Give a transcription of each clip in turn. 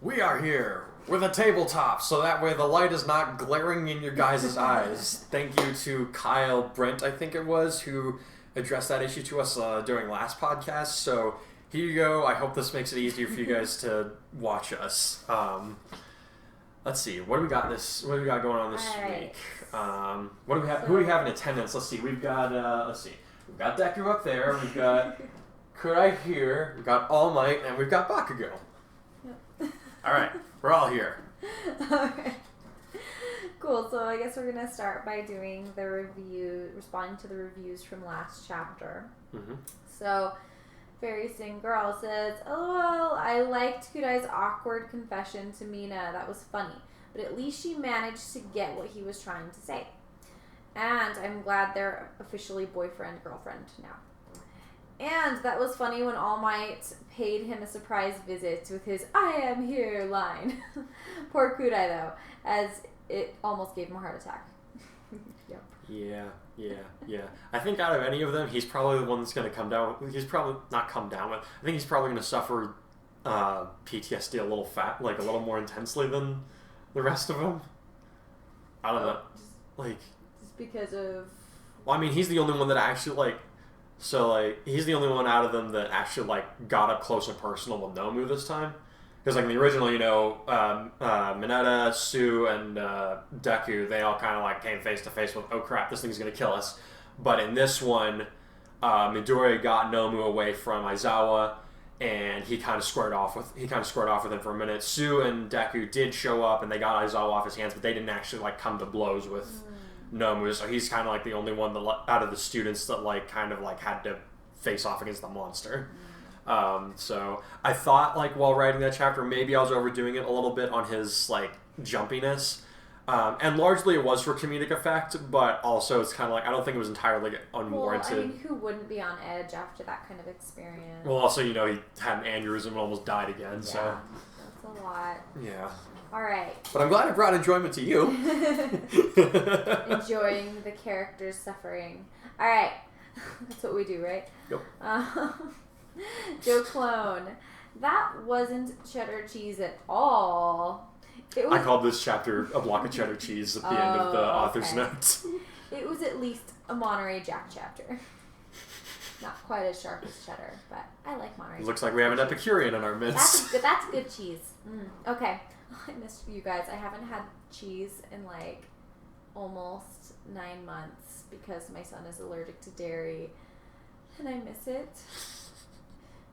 We are here with a tabletop, so that way the light is not glaring in your guys' eyes. Thank you to Kyle Brent, I think it was, who addressed that issue to us during last podcast. So here you go. I hope this makes it easier for you guys to watch us. Let's see. What do we got going on this week? What do we have? Who do we have in attendance? Let's see. We've got We've got Deku up there. We've got Kurai here. We've got All Might, and we've got Bakugo. Yep. All right, we're all here. Okay. Cool. So I guess we're gonna start by doing the responding to the reviews from last chapter. Mm-hmm. So, Fairy Sing Girl says, "LOL, I liked Kurai's awkward confession to Mina. That was funny, but at least she managed to get what he was trying to say. And I'm glad they're officially boyfriend-girlfriend now. And that was funny when All Might paid him a surprise visit with his 'I am here' line. Poor Kurai, though, as it almost gave him a heart attack." Yep. Yeah. I think out of any of them, he's probably the one that's going to come down. He's probably not come down with. I think he's probably going to suffer PTSD a little more intensely than the rest of them. I don't know. Just because of... Well, I mean, he's the only one that actually, he's the only one out of them that actually, got up close and personal with Nomu this time. Because, in the original, Mineta, Sue, and Deku, they all kind of, came face-to-face with, oh, crap, this thing's going to kill us. But in this one, Midori got Nomu away from Aizawa, and he kind of squared off with him for a minute. Sue and Deku did show up, and they got Aizawa off his hands, but they didn't actually, come to blows with Nomu. So he's kind of, the only one that, out of the students that, had to face off against the monster. So I thought, while writing that chapter, maybe I was overdoing it a little bit on his, jumpiness. And largely it was for comedic effect, but also it's kind of I don't think it was entirely unwarranted. Well, I mean, who wouldn't be on edge after that kind of experience? Well, also, he had an aneurysm and almost died again, yeah, so... That's a lot. Yeah. Alright. But I'm glad it brought enjoyment to you. Enjoying the character's suffering. Alright. That's what we do, right? Yep. Joe Clone. That wasn't cheddar cheese at all. I called this chapter a block of cheddar cheese at the end of the author's notes. It was at least a Monterey Jack chapter. Not quite as sharp as cheddar, but I like Monterey Jack. Looks like we have an Epicurean in our midst. That's good cheese. Okay. I missed you guys. I haven't had cheese in almost 9 months because my son is allergic to dairy. And I miss it.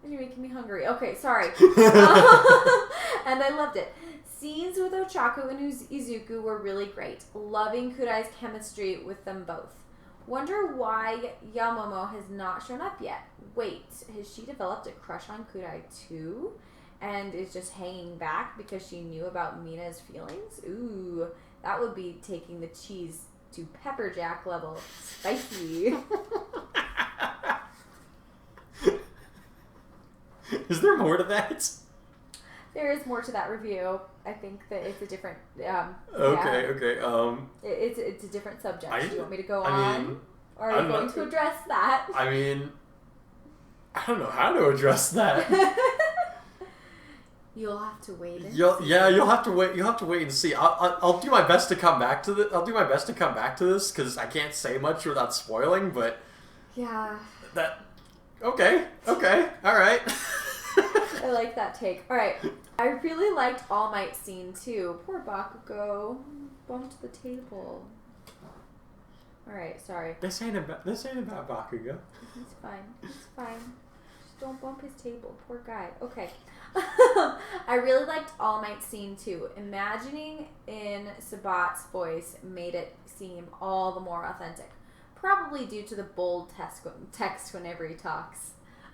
And you're making me hungry. Okay, sorry. And I loved it. Scenes with Ochaku and Izuku were really great. Loving Kurai's chemistry with them both. Wonder why Yamomo has not shown up yet. Wait, has she developed a crush on Kurai too? And is just hanging back because she knew about Mina's feelings? Ooh, that would be taking the cheese to pepper jack level. Spicy. Is there more to that? There is more to that review. I think that it's a different... Okay. It's a different subject. Do you want me to go on? Or are you going to address that? I mean... I don't know how to address that. You'll have to wait and see. You'll have to wait. You'll have to wait and see. I'll do my best to come back to this. I'll do my best to come back to this because I can't say much without spoiling. But yeah, okay, all right. I like that take. All right, I really liked All Might scene too. Poor Bakugo bumped the table. All right, sorry. This ain't about Bakugo. He's fine. Just don't bump his table. Poor guy. Okay. I really liked All Might scene too. Imagining in Sabat's voice made it seem all the more authentic. Probably due to the bold text whenever he talks.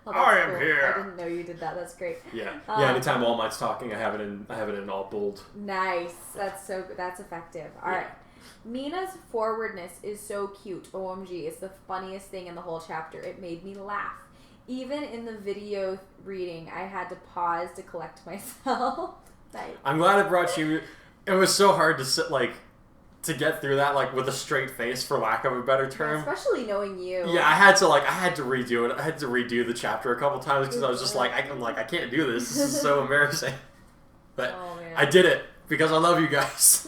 Oh, I am here. I didn't know you did that. That's great. Yeah. Anytime All Might's talking, I have it in all bold. Nice. That's so good. That's effective. All right. Mina's forwardness is so cute. OMG, it's the funniest thing in the whole chapter. It made me laugh. Even in the video reading, I had to pause to collect myself. Nice. I'm glad it brought you. It was so hard to sit to get through that with a straight face, for lack of a better term. Especially knowing you. Yeah, I had to redo it. I had to redo the chapter a couple times because I was just I can't do this. This is so embarrassing. But oh I did it because I love you guys.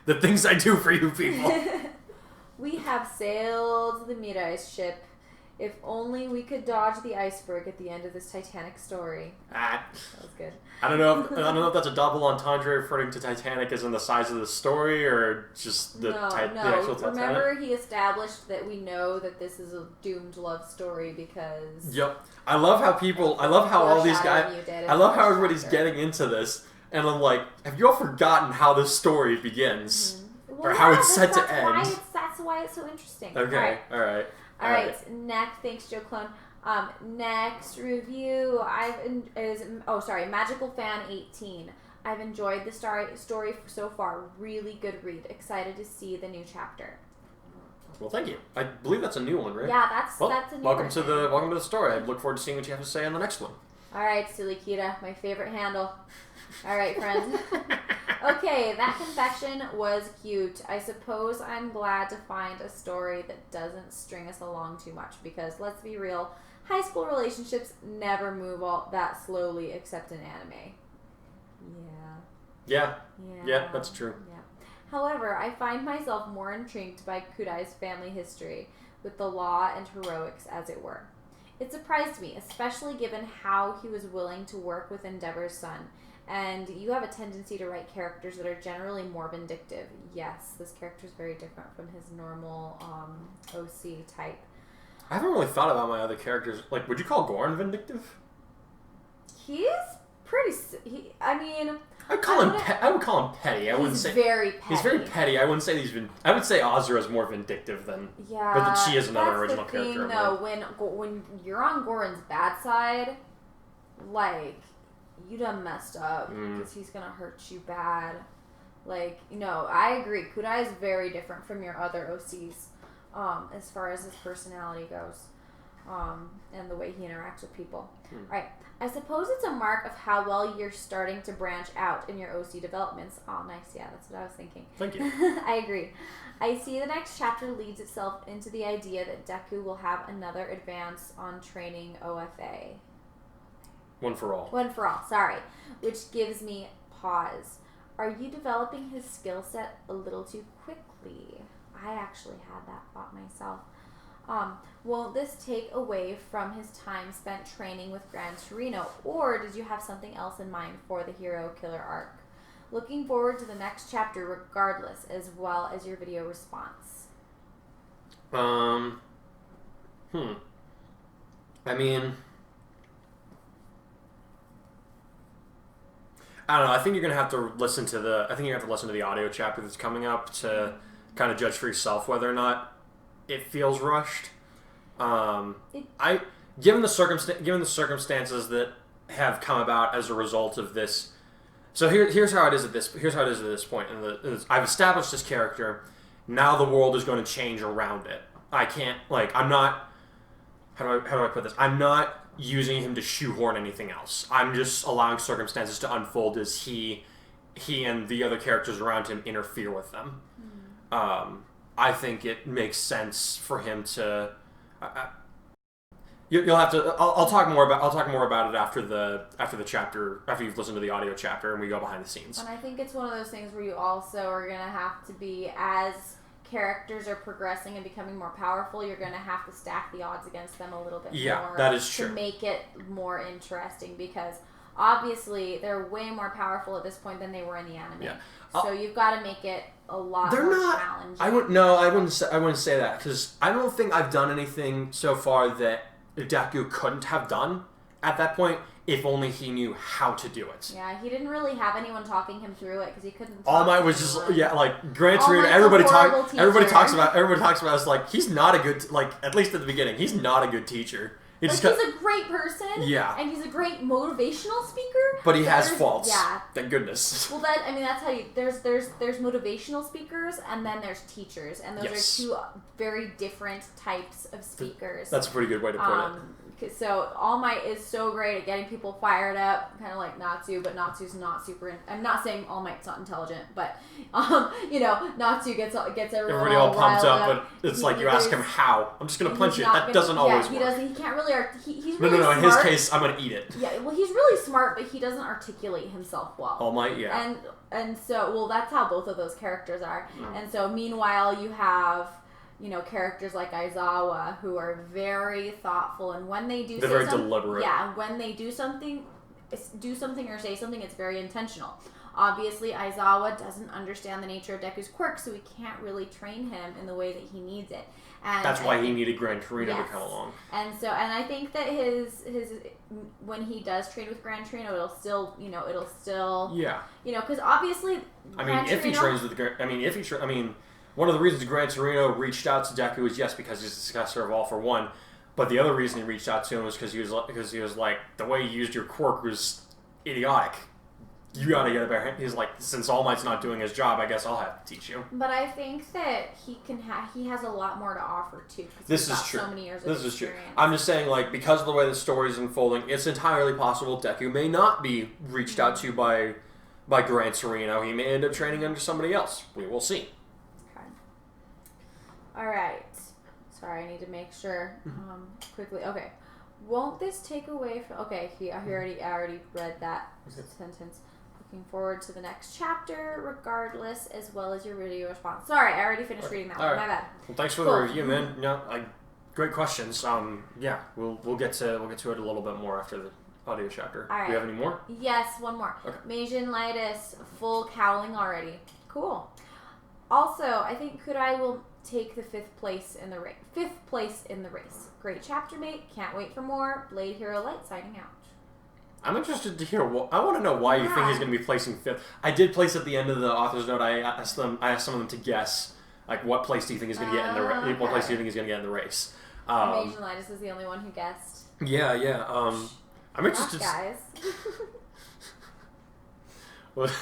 The things I do for you people. We have sailed the Mirai's ship. If only we could dodge the iceberg at the end of this Titanic story. That was good. I don't know if that's a double entendre referring to Titanic as in the size of the story or just the actual Titanic. Remember, he established that we know that this is a doomed love story because. Yep. I love how all these guys. I love how everybody's getting into this, and I'm like, have you all forgotten how this story begins, or how it's set to end? That's why it's so interesting. Okay. All right. All right. Next, thanks, Joe Clone. Next review, Magical Fan 18. I've enjoyed the story so far. Really good read. Excited to see the new chapter. Well, thank you. I believe that's a new one, right? Yeah, that's a new one. Welcome to the story. I look forward to seeing what you have to say on the next one. All right, Silly Kita, my favorite handle. All right, friends. Okay, that confection was cute. I suppose I'm glad to find a story that doesn't string us along too much because, let's be real, high school relationships never move all that slowly except in anime. Yeah, that's true. Yeah. However, I find myself more intrigued by Kurai's family history with the law and heroics, as it were. It surprised me, especially given how he was willing to work with Endeavor's son. And you have a tendency to write characters that are generally more vindictive. Yes, this character is very different from his normal OC type. I haven't really thought about my other characters. Like, would you call Goran vindictive? He's pretty... I would call him petty. I wouldn't say... very petty. He's very petty. I wouldn't say I would say Azura is more vindictive than... Yeah. But then she is another original character. Though, when you're on Goran's bad side, like... You done messed up because he's gonna hurt you bad. Like, I agree. Kurai is very different from your other OCs as far as his personality goes and the way he interacts with people. Right. I suppose it's a mark of how well you're starting to branch out in your OC developments. Oh, nice. Yeah, that's what I was thinking. Thank you. I agree. I see the next chapter leads itself into the idea that Deku will have another advance on training OFA. One for all, sorry. Which gives me pause. Are you developing his skill set a little too quickly? I actually had that thought myself. Won't this take away from his time spent training with Gran Torino, or did you have something else in mind for the hero killer arc? Looking forward to the next chapter regardless, as well as your video response. I don't know. I think you're gonna have to listen to the audio chapter that's coming up to kind of judge for yourself whether or not it feels rushed. Given the circumstances that have come about as a result of this. So here's how it is at this point. I've established this character. Now the world is going to change around it. I can't I'm not. How do I put this? I'm not using him to shoehorn anything else. I'm just allowing circumstances to unfold as he and the other characters around him interfere with them. I think it makes sense for him to. You'll have to. I'll talk more about it after the chapter, after you've listened to the audio chapter and we go behind the scenes. And I think it's one of those things where you also are gonna have to be, as characters are progressing and becoming more powerful, you're going to have to stack the odds against them a little bit more. Yeah, that is true. To make it more interesting, because obviously they're way more powerful at this point than they were in the anime. Yeah. So you've got to make it a lot more challenging. I wouldn't say that, because I don't think I've done anything so far that Deku couldn't have done at that point. If only he knew how to do it. Yeah, he didn't really have anyone talking him through it because he couldn't. All Might was just Gran Torino. Everybody talks about us like he's not a good, at least at the beginning, he's not a good teacher. He's a great person. Yeah. And he's a great motivational speaker. But he has faults. Yeah. Thank goodness. Well, that's how you. There's motivational speakers and then there's teachers, and those are two very different types of speakers. That's a pretty good way to put it. So All Might is so great at getting people fired up, kind of like Natsu, but Natsu's not super. I'm not saying All Might's not intelligent, but Natsu gets everybody all pumped riled up. But it's like you ask him how. I'm just gonna punch it. That doesn't always work. He can't really. He's really no. smart. In his case, I'm gonna eat it. Yeah, well, he's really smart, but he doesn't articulate himself well. All Might, yeah. And so, that's how both of those characters are. Mm. And so, meanwhile, you have characters like Aizawa who are very thoughtful, and when they do, they're very deliberate. Yeah, when they do something or say something, it's very intentional. Obviously, Aizawa doesn't understand the nature of Deku's quirks, so he can't really train him in the way that he needs it. And that's why he needed Gran Torino to come along. And I think that his when he does train with Gran Torino, it'll still because obviously one of the reasons Gran Torino reached out to Deku is because he's the successor of All for One, but the other reason he reached out to him was because he was like, the way you used your quirk was idiotic. You gotta get a better hand. He's like, since All Might's not doing his job, I guess I'll have to teach you. But I think that he has a lot more to offer too. This is true. So many years of experience. True. I'm just saying, like, because of the way the story's unfolding, it's entirely possible Deku may not be reached out to by Gran Torino. He may end up training under somebody else. We will see. Okay. All right. Sorry, I need to make sure quickly. Okay. Won't this take away from? Okay, I already read that sentence. Looking forward to the next chapter, regardless, as well as your video response. Sorry, I already finished reading that one. Right. My bad. Well, thanks for the review, man. Great questions. We'll get to it a little bit more after the audio chapter. All right. Do you have any more? Yes, one more. Okay. Meijin Lightus, full cowling already. Cool. Also, I think Kurai will take the 5th place in the race. 5th place in the race. Great chapter mate. Can't wait for more. Blade Hero Light signing out. I'm interested to hear. I want to know why you think he's going to be placing 5th. I did place at the end of the author's note. I asked some of them to guess, like, what place do you think he's going to get in the race? What place do you think he's going to get in the race? Meijin Lightus is the only one who guessed. Yeah. I'm interested. Guys. What was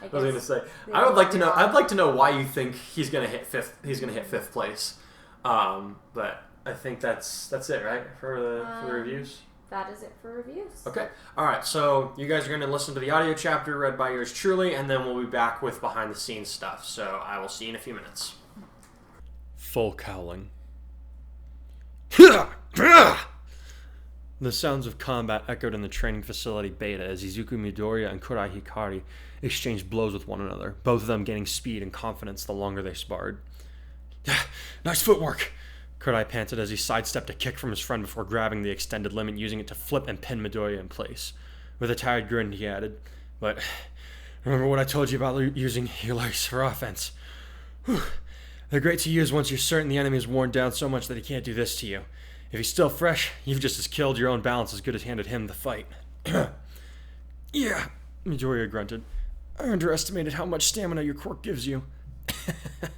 I going to say? I'd like to know why you think he's going to hit 5th. He's going to hit 5th place. But I think that's it, right, for the reviews. That is it for reviews. Okay. All right. So you guys are going to listen to the audio chapter read by yours truly, and then we'll be back with behind-the-scenes stuff. So I will see you in a few minutes. Full cowling. The sounds of combat echoed in the training facility Beta as Izuku Midoriya and Kurai Hikari exchanged blows with one another, both of them gaining speed and confidence the longer they sparred. Nice footwork! Kurai panted as he sidestepped a kick from his friend before grabbing the extended limb and using it to flip and pin Midoriya in place. With a tired grin, he added, "But remember what I told you about using your legs for offense? Whew. They're great to use once you're certain the enemy is worn down so much that he can't do this to you. If he's still fresh, you've just as killed your own balance as good as handed him the fight." Yeah, Midoriya grunted. "I underestimated how much stamina your quirk gives you." I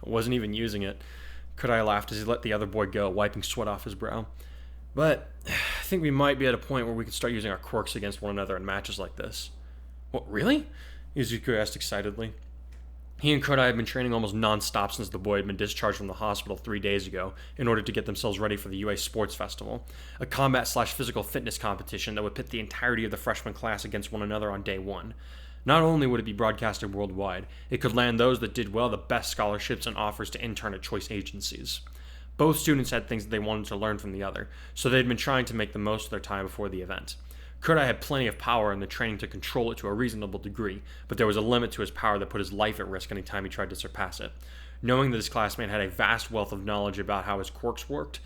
wasn't even using it. Kurai laughed as he let the other boy go, wiping sweat off his brow. "But I think we might be at a point where we can start using our quirks against one another in matches like this." "What, really?" Izuku asked excitedly. He and Kurai had been training almost non-stop since the boy had been discharged from the hospital 3 days ago in order to get themselves ready for the UA Sports Festival, a combat/physical fitness competition that would pit the entirety of the freshman class against one another on day 1. Not only would it be broadcasted worldwide, it could land those that did well the best scholarships and offers to intern at choice agencies. Both students had things that they wanted to learn from the other, so they'd been trying to make the most of their time before the event. Kurai had plenty of power in the training to control it to a reasonable degree, but there was a limit to his power that put his life at risk any time he tried to surpass it. Knowing that his classmate had a vast wealth of knowledge about how his quirks worked,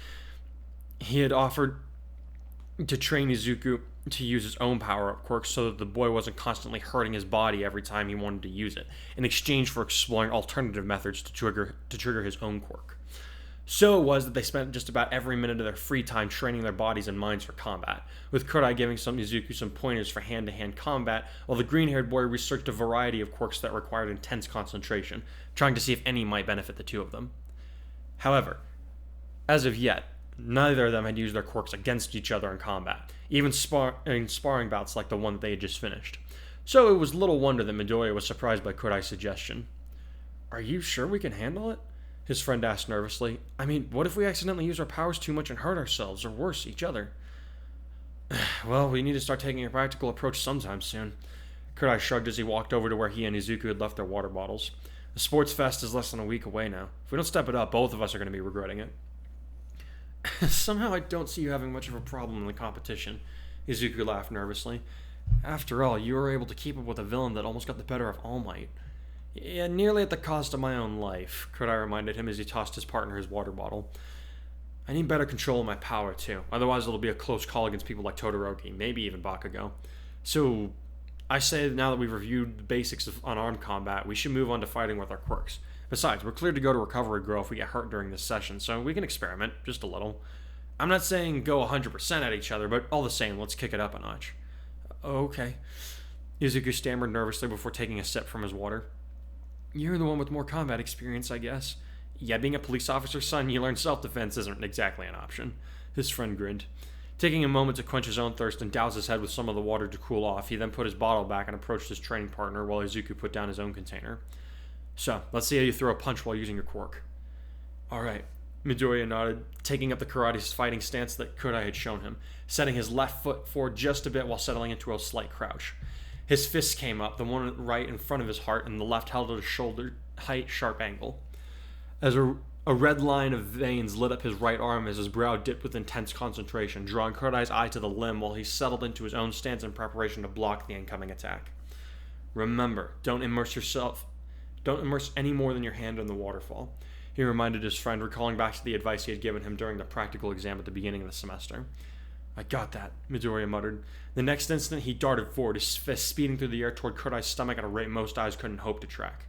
he had offered to train Izuku to use his own power-up quirks so that the boy wasn't constantly hurting his body every time he wanted to use it, in exchange for exploring alternative methods to trigger his own quirk. So it was that they spent just about every minute of their free time training their bodies and minds for combat, with Kurai giving Izuku some pointers for hand-to-hand combat, while the green-haired boy researched a variety of quirks that required intense concentration, trying to see if any might benefit the two of them. However, as of yet, neither of them had used their quirks against each other in combat, even in sparring bouts like the one that they had just finished. So it was little wonder that Midoriya was surprised by Kurai's suggestion. "Are you sure we can handle it?" his friend asked nervously. "I mean, what if we accidentally use our powers too much and hurt ourselves, or worse, each other?" Well, we need to start taking a practical approach sometime soon. Kurai shrugged as he walked over to where he and Izuku had left their water bottles. The sports fest is less than a week away now. If we don't step it up, both of us are going to be regretting it. Somehow I don't see you having much of a problem in the competition, Izuku laughed nervously. After all, you were able to keep up with a villain that almost got the better of All Might. Yeah, nearly at the cost of my own life, Kurai reminded him as he tossed his partner his water bottle. I need better control of my power, too. Otherwise, it'll be a close call against people like Todoroki, maybe even Bakugo. So, I say that now that we've reviewed the basics of unarmed combat, we should move on to fighting with our quirks. Besides, we're cleared to go to Recovery Grow if we get hurt during this session, so we can experiment, just a little. I'm not saying go 100% at each other, but all the same, let's kick it up a notch. Okay. Izuku stammered nervously before taking a sip from his water. You're the one with more combat experience, I guess. Yeah, being a police officer's son, you learn self-defense isn't exactly an option. His friend grinned. Taking a moment to quench his own thirst and douse his head with some of the water to cool off, he then put his bottle back and approached his training partner while Izuku put down his own container. So, let's see how you throw a punch while using your quirk. Alright. Midoriya nodded, taking up the karate's fighting stance that Kurai had shown him, setting his left foot forward just a bit while settling into a slight crouch. His fists came up, the one right in front of his heart and the left held at a shoulder-height sharp angle. As a red line of veins lit up his right arm as his brow dipped with intense concentration, drawing Kurai's eye to the limb while he settled into his own stance in preparation to block the incoming attack. Remember, don't immerse any more than your hand in the waterfall, he reminded his friend, recalling back to the advice he had given him during the practical exam at the beginning of the semester. I got that, Midoriya muttered. The next instant, he darted forward, his fist speeding through the air toward Kurai's stomach at a rate most eyes couldn't hope to track.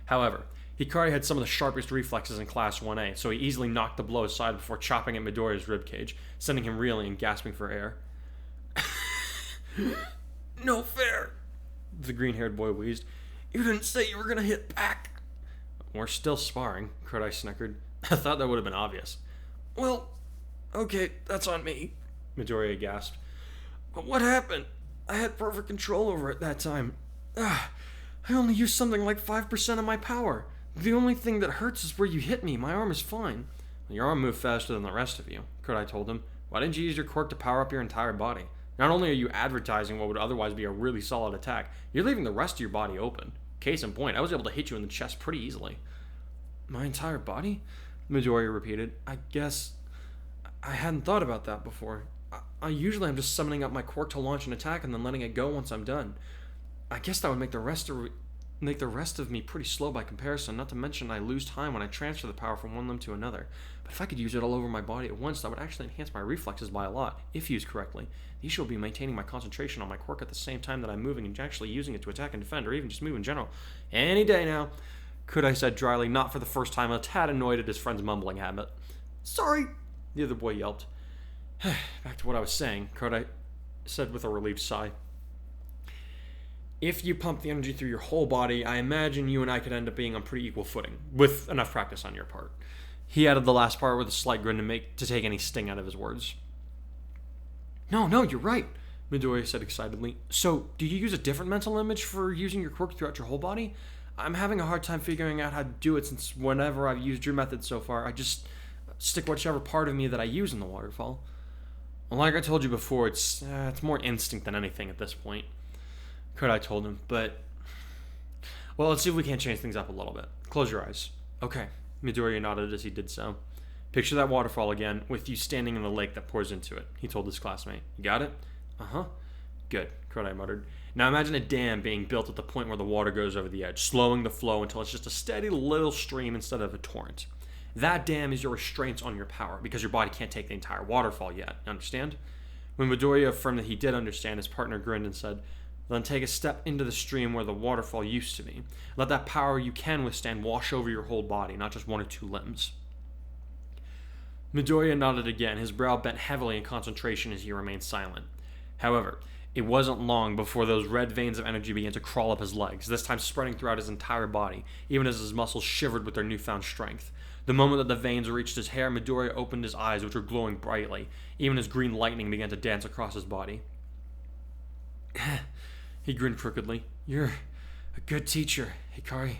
However, Hikari had some of the sharpest reflexes in Class 1A, so he easily knocked the blow aside before chopping at Midoriya's ribcage, sending him reeling and gasping for air. No fair, the green-haired boy wheezed. You didn't say you were going to hit back. We're still sparring, Kurai snickered. I thought that would have been obvious. Well, okay, that's on me, Midoriya gasped. But what happened? I had perfect control over it that time. I only used something like 5% of my power. The only thing that hurts is where you hit me. My arm is fine. Your arm moved faster than the rest of you, Kurai told him. Why didn't you use your quirk to power up your entire body? Not only are you advertising what would otherwise be a really solid attack, you're leaving the rest of your body open. Case in point, I was able to hit you in the chest pretty easily. My entire body? Midoriya repeated. I guess I hadn't thought about that before. I usually am just summoning up my quirk to launch an attack and then letting it go once I'm done. I guess that would make the rest of me pretty slow by comparison, not to mention I lose time when I transfer the power from one limb to another. But if I could use it all over my body at once, that would actually enhance my reflexes by a lot, if used correctly. The issue will be maintaining my concentration on my quirk at the same time that I'm moving and actually using it to attack and defend, or even just move in general. Any day now, Kurai said dryly, not for the first time, a tad annoyed at his friend's mumbling habit. Sorry, the other boy yelped. Back to what I was saying, Kurai said with a relieved sigh. If you pump the energy through your whole body, I imagine you and I could end up being on pretty equal footing, with enough practice on your part. He added the last part with a slight grin to take any sting out of his words. No, you're right, Midoriya said excitedly. So, do you use a different mental image for using your quirk throughout your whole body? I'm having a hard time figuring out how to do it since whenever I've used your method so far, I just stick whichever part of me that I use in the waterfall. Well, like I told you before, it's more instinct than anything at this point, Kurai told him, but... Well, let's see if we can't change things up a little bit. Close your eyes. Okay, Midoriya nodded as he did so. Picture that waterfall again, with you standing in the lake that pours into it, he told his classmate. You got it? Uh-huh. Good, Kurai muttered. Now imagine a dam being built at the point where the water goes over the edge, slowing the flow until it's just a steady little stream instead of a torrent. That dam is your restraints on your power, because your body can't take the entire waterfall yet, understand? When Midoriya affirmed that he did understand, his partner grinned and said, Then take a step into the stream where the waterfall used to be. Let that power you can withstand wash over your whole body, not just one or two limbs. Midoriya nodded again, his brow bent heavily in concentration as he remained silent. However, it wasn't long before those red veins of energy began to crawl up his legs, this time spreading throughout his entire body, even as his muscles shivered with their newfound strength. The moment that the veins reached his hair, Midoriya opened his eyes, which were glowing brightly, even as green lightning began to dance across his body. He grinned crookedly. You're a good teacher, Hikari.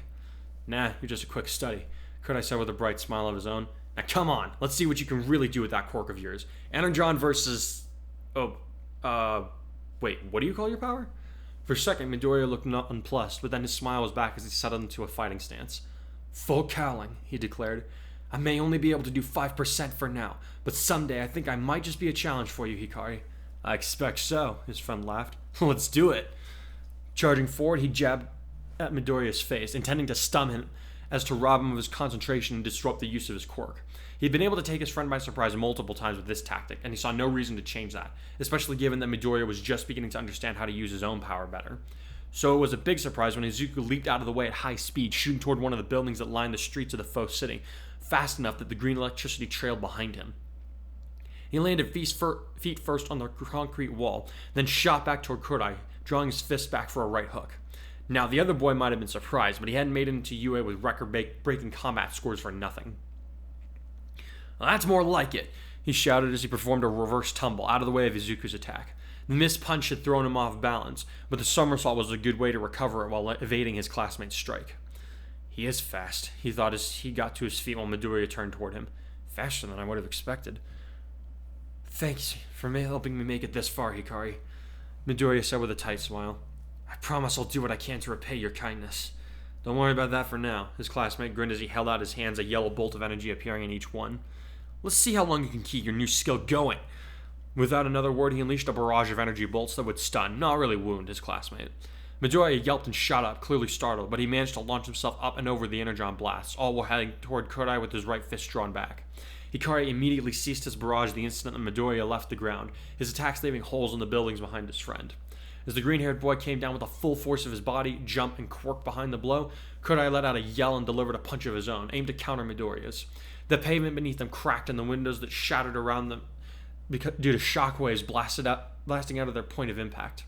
Nah, you're just a quick study, Kurai said with a bright smile of his own. Now come on, let's see what you can really do with that quirk of yours. Energon versus Oh, wait, what do you call your power? For a second, Midoriya looked nonplussed, but then his smile was back as he settled into a fighting stance. Full cowling, he declared. I may only be able to do 5% for now, but someday I think I might just be a challenge for you, Hikari. I expect so, his friend laughed. Let's do it. Charging forward, he jabbed at Midoriya's face, intending to stun him as to rob him of his concentration and disrupt the use of his quirk. He had been able to take his friend by surprise multiple times with this tactic, and he saw no reason to change that, especially given that Midoriya was just beginning to understand how to use his own power better. So it was a big surprise when Izuku leaped out of the way at high speed, shooting toward one of the buildings that lined the streets of the foe city, fast enough that the green electricity trailed behind him. He landed feet first on the concrete wall, then shot back toward Kurai, drawing his fist back for a right hook. Now, the other boy might have been surprised, but he hadn't made it into UA with record-breaking combat scores for nothing. Well, that's more like it, he shouted as he performed a reverse tumble out of the way of Izuku's attack. The missed punch had thrown him off balance, but the somersault was a good way to recover it while evading his classmate's strike. He is fast, he thought as he got to his feet while Midoriya turned toward him. Faster than I would have expected. Thanks for helping me make it this far, Hikari, Midoriya said with a tight smile. I promise I'll do what I can to repay your kindness. Don't worry about that for now, his classmate grinned as he held out his hands, a yellow bolt of energy appearing in each one. Let's see how long you can keep your new skill going. Without another word, he unleashed a barrage of energy bolts that would stun, not really wound, his classmate. Midoriya yelped and shot up, clearly startled, but he managed to launch himself up and over the energon blasts, all while heading toward Kurai with his right fist drawn back. Hikari immediately ceased his barrage the instant that Midoriya left the ground, his attacks leaving holes in the buildings behind his friend. As the green-haired boy came down with the full force of his body, jump, and quirk behind the blow, Kurai let out a yell and delivered a punch of his own, aimed to counter Midoriya's. The pavement beneath them cracked and the windows that shattered around them due to shockwaves blasting out of their point of impact.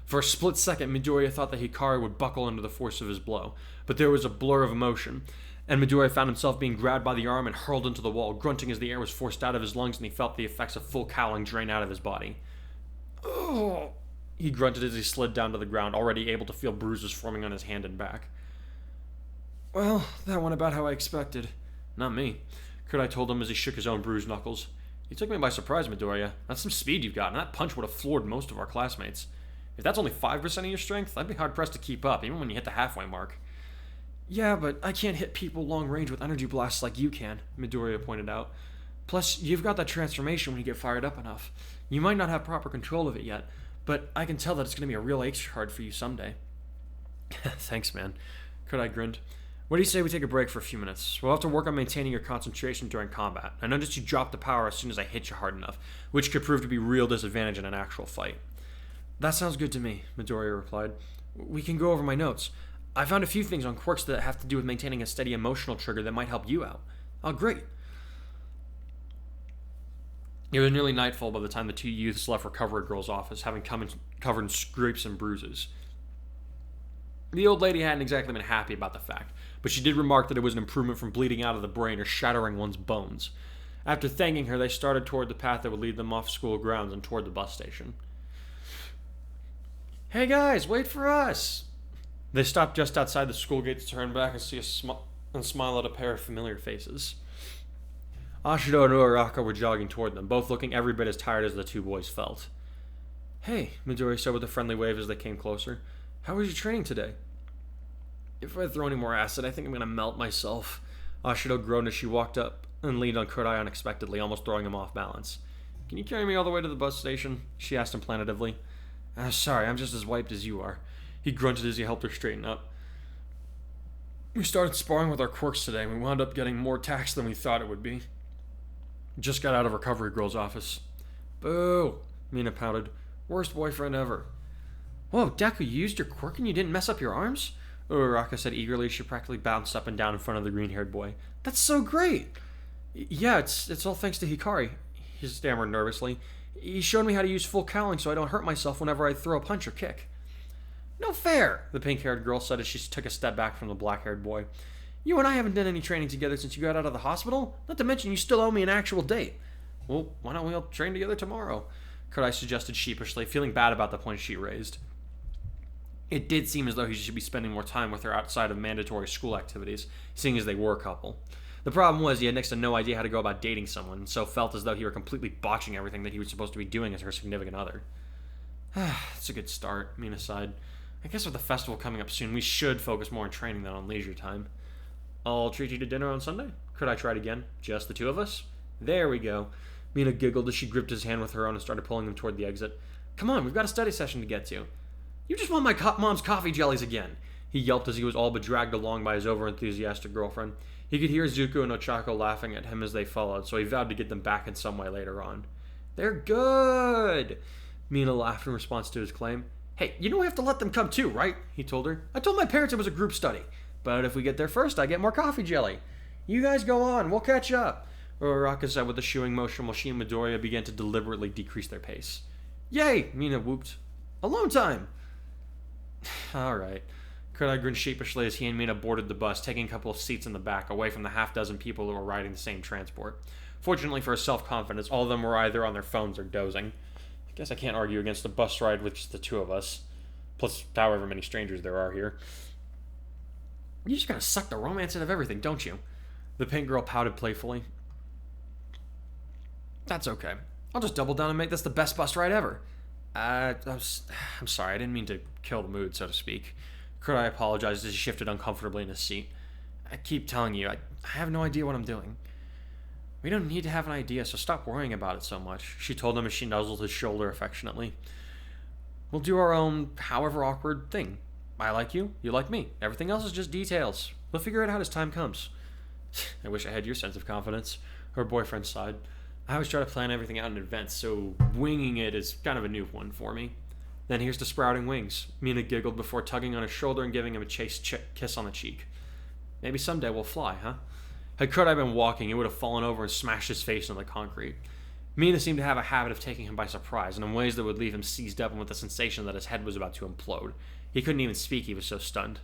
For a split second, Midoriya thought that Hikari would buckle under the force of his blow, but there was a blur of emotion, and Midoriya found himself being grabbed by the arm and hurled into the wall, grunting as the air was forced out of his lungs and he felt the effects of full cowling drain out of his body. Oh, he grunted as he slid down to the ground, already able to feel bruises forming on his hand and back. Well, that went about how I expected. Not me, Kurai told him as he shook his own bruised knuckles. You took me by surprise, Midoriya. That's some speed you've got, and that punch would have floored most of our classmates. If that's only 5% of your strength, I'd be hard-pressed to keep up, even when you hit the halfway mark. Yeah, but I can't hit people long range with energy blasts like you can, Midoriya pointed out. Plus, you've got that transformation when you get fired up enough. You might not have proper control of it yet, but I can tell that it's going to be a real ace card for you someday. Thanks, man, Kurai grinned. What do you say we take a break for a few minutes? We'll have to work on maintaining your concentration during combat. I noticed you dropped the power as soon as I hit you hard enough, which could prove to be a real disadvantage in an actual fight. That sounds good to me, Midoriya replied. We can go over my notes. I found a few things on quirks that have to do with maintaining a steady emotional trigger that might help you out. Oh, great. It was nearly nightfall by the time the two youths left Recovery Girl's office, having come covered in scrapes and bruises. The old lady hadn't exactly been happy about the fact, but she did remark that it was an improvement from bleeding out of the brain or shattering one's bones. After thanking her, they started toward the path that would lead them off school grounds and toward the bus station. Hey guys, wait for us! They stopped just outside the school gate to turn back and see and smile at a pair of familiar faces. Ashido and Uraraka were jogging toward them, both looking every bit as tired as the two boys felt. Hey, Midoriya said with a friendly wave as they came closer. How was your training today? If I throw any more acid, I think I'm going to melt myself. Ashido groaned as she walked up and leaned on Kurai unexpectedly, almost throwing him off balance. Can you carry me all the way to the bus station? She asked him plaintively. Sorry, I'm just as wiped as you are. He grunted as he helped her straighten up. We started sparring with our quirks today, and we wound up getting more attacks than we thought it would be. Just got out of Recovery Girl's office. Boo, Mina pouted. Worst boyfriend ever. Whoa, Deku, you used your quirk and you didn't mess up your arms? Uraraka said eagerly as she practically bounced up and down in front of the green-haired boy. That's so great! Yeah, it's all thanks to Hikari, he stammered nervously. He showed me how to use full cowling so I don't hurt myself whenever I throw a punch or kick. No fair, the pink-haired girl said as she took a step back from the black-haired boy. You and I haven't done any training together since you got out of the hospital, not to mention you still owe me an actual date. Well, why don't we all train together tomorrow? Kurai suggested sheepishly, feeling bad about the point she raised. It did seem as though he should be spending more time with her outside of mandatory school activities, seeing as they were a couple. The problem was he had next to no idea how to go about dating someone, and so felt as though he were completely botching everything that he was supposed to be doing as her significant other. It's a good start, Mina sighed. I guess with the festival coming up soon, we should focus more on training than on leisure time. I'll treat you to dinner on Sunday. Could I try it again? Just the two of us? There we go. Mina giggled as she gripped his hand with her own and started pulling him toward the exit. Come on, we've got a study session to get to. You just want my mom's coffee jellies again, he yelped as he was all but dragged along by his overenthusiastic girlfriend. He could hear Izuku and Ochako laughing at him as they followed, so he vowed to get them back in some way later on. They're good! Mina laughed in response to his claim. Hey, you know we have to let them come too, right? He told her. I told my parents it was a group study, but if we get there first, I get more coffee jelly. You guys go on, we'll catch up. Uraraka said with a shooing motion while she and Midoriya began to deliberately decrease their pace. Yay! Mina whooped. Alone time! Alright. Kurai grinned sheepishly as he and Mina boarded the bus, taking a couple of seats in the back, away from the half-dozen people who were riding the same transport. Fortunately for his self-confidence, all of them were either on their phones or dozing. I guess I can't argue against a bus ride with just the two of us. Plus, however many strangers there are here. You just gotta suck the romance out of everything, don't you? The pink girl pouted playfully. That's okay. I'll just double down and make this the best bus ride ever. I'm sorry, I didn't mean to kill the mood, so to speak. Kurai apologized as he shifted uncomfortably in his seat. I keep telling you, I have no idea what I'm doing. We don't need to have an idea, so stop worrying about it so much, she told him as she nuzzled his shoulder affectionately. We'll do our own, however awkward, thing. I like you, you like me. Everything else is just details. We'll figure it out as time comes. I wish I had your sense of confidence, her boyfriend sighed. I always try to plan everything out in advance, so winging it is kind of a new one for me. Then here's to sprouting wings. Mina giggled before tugging on his shoulder and giving him a chaste kiss on the cheek. Maybe someday we'll fly, huh? Had Kurai been walking, he would have fallen over and smashed his face into the concrete. Mina seemed to have a habit of taking him by surprise, and in ways that would leave him seized up and with the sensation that his head was about to implode. He couldn't even speak, he was so stunned.